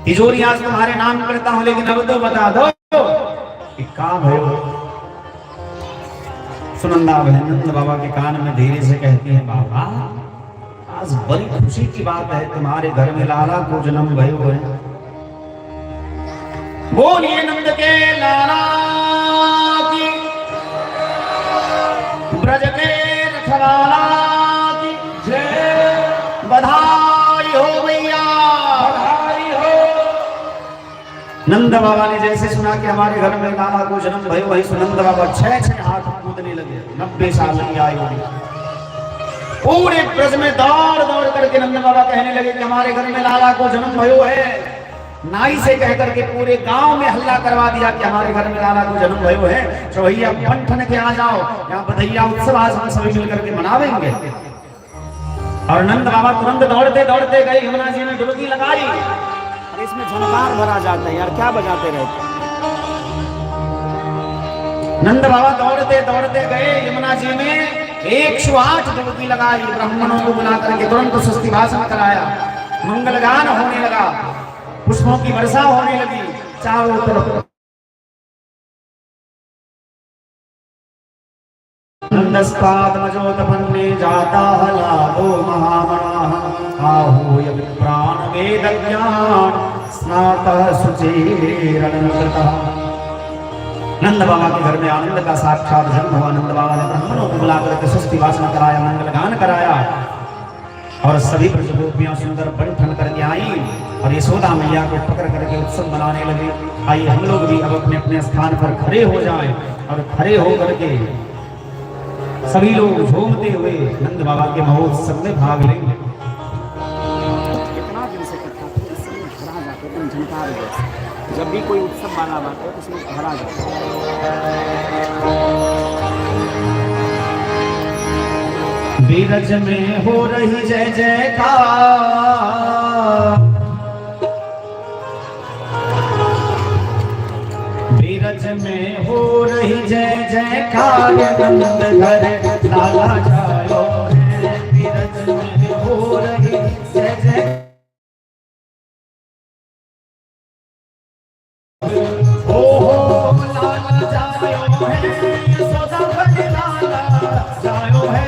तिजोरी आज तुम्हारे नाम करता हूं, लेकिन अब तो बता दो कि काम है। सुनंदा बहन नंद बाबा के कान में धीरे से कहती है बाबा आज बड़ी खुशी की बात है, तुम्हारे घर में लाला को जन्म भयो है। बोलिए नंद के लाला की, ब्रज के रखवाला की जय, बधाई हो भैया बधाई हो। नंद बाबा ने जैसे सुना कि हमारे घर में लाला को जन्म भयो, वही सुनंद बाबा 6 हाथ कूदने लगे। 90 साल की आयु में पूरे ब्रज में दौड़ दौड़ करके नंद बाबा कहने लगे कि हमारे घर में लाला को जन्म भयो है। नाई से कह करके पूरे गांव में हल्ला करवा दिया कि हमारे घर में लाला को जन्म भयो है। तो भैया बन ठन के आ जाओ, यहाँ बधैया उत्सव आज हम सभी मिल करके मनावेंगे। और नंद बाबा तुरंत दौड़ते दौड़ते गए, यमुना जी में डुबकी लगाई। इसमें झनकार भरा जाता है यार, क्या बजाते रहते। नंद बाबा दौड़ते दौड़ते गए यमुना जी में 108 डुबकी लगाई, ब्राह्मणों को बुलाकर के तुरंत स्वस्ति भाषण कराया, मंगलगान होने लगा, पुष्पों की वर्षा होने लगी चारों तरफ। नंदस्तादमजोतपन्ने जाता हलादो महामनाः आहूय विप्रान् वेदज्ञान स्नातः सुचेरनकृतः। नंद बाबा के घर में आनंद का साक्षात जन्म हुआ। नंद बाबा ने ब्राह्मणों को बुलाकर के स्वस्ति भाषण कराया, मंगलगान कराया और सभी ब्रजगोपियां सुंदर बंठन करके आई और यशोदा मैया को पकड़ करके उत्सव मनाने लगे। आइए हम लोग भी अब अपने अपने स्थान पर खड़े हो जाएं और खड़े होकर के सभी लोग झूमते हुए नंद बाबा के महोत्सव में भाग लेंगे। कितना दिन से कथा थी, इस समय भरा जाता है, झनकार जैसे। जब भी कोई उत्सव वाला बात है तो उसमें भरा जाता है। बीरज में हो रही जय जयकार, बीरज में हो रही जय जयकार, नंद घर लाला जायो है। बीरज में हो रही जय जय हो लाला जायो है, यशोदा घर लाला जायो है,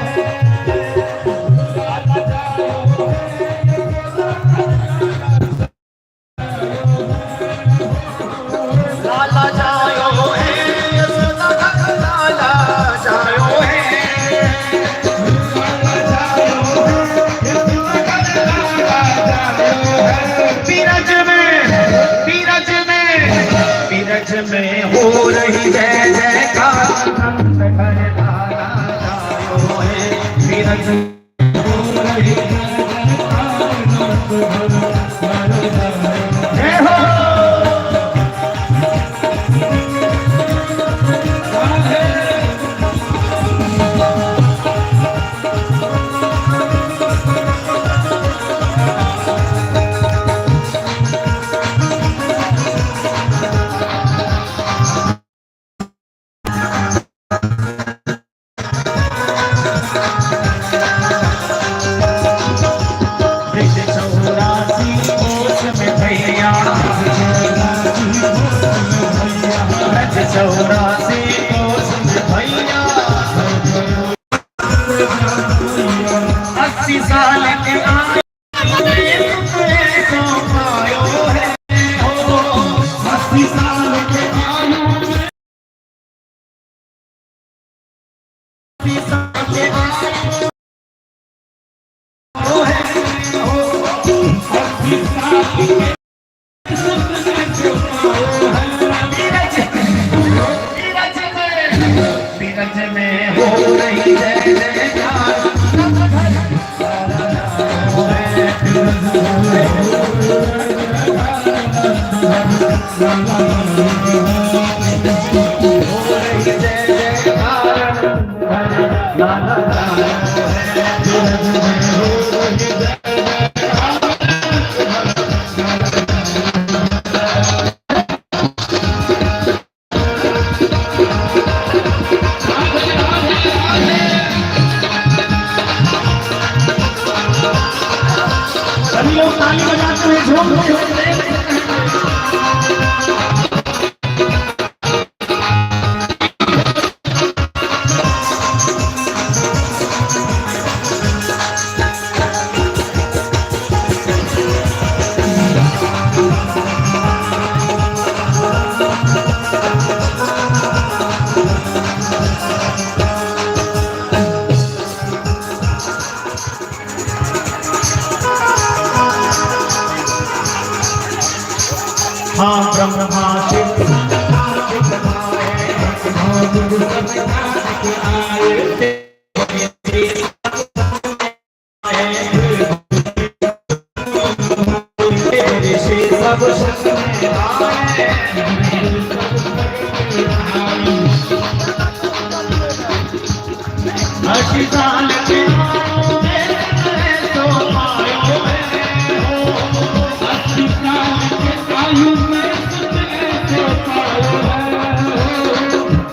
लाला जायो है, लाला जायो है, यशोदा घर लाला जायो है, बीरज में हो रही जय जयकार, नंद घर लाला जायो है। बीरज में हो रही जय जयकार, नंद घर लाला जायो है। हो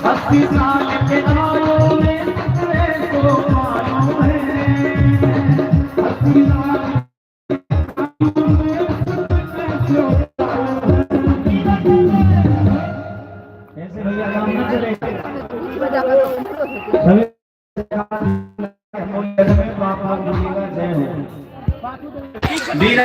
Happy ऐसे भैया काम न चलेगा सभी बाप जय हो। वीर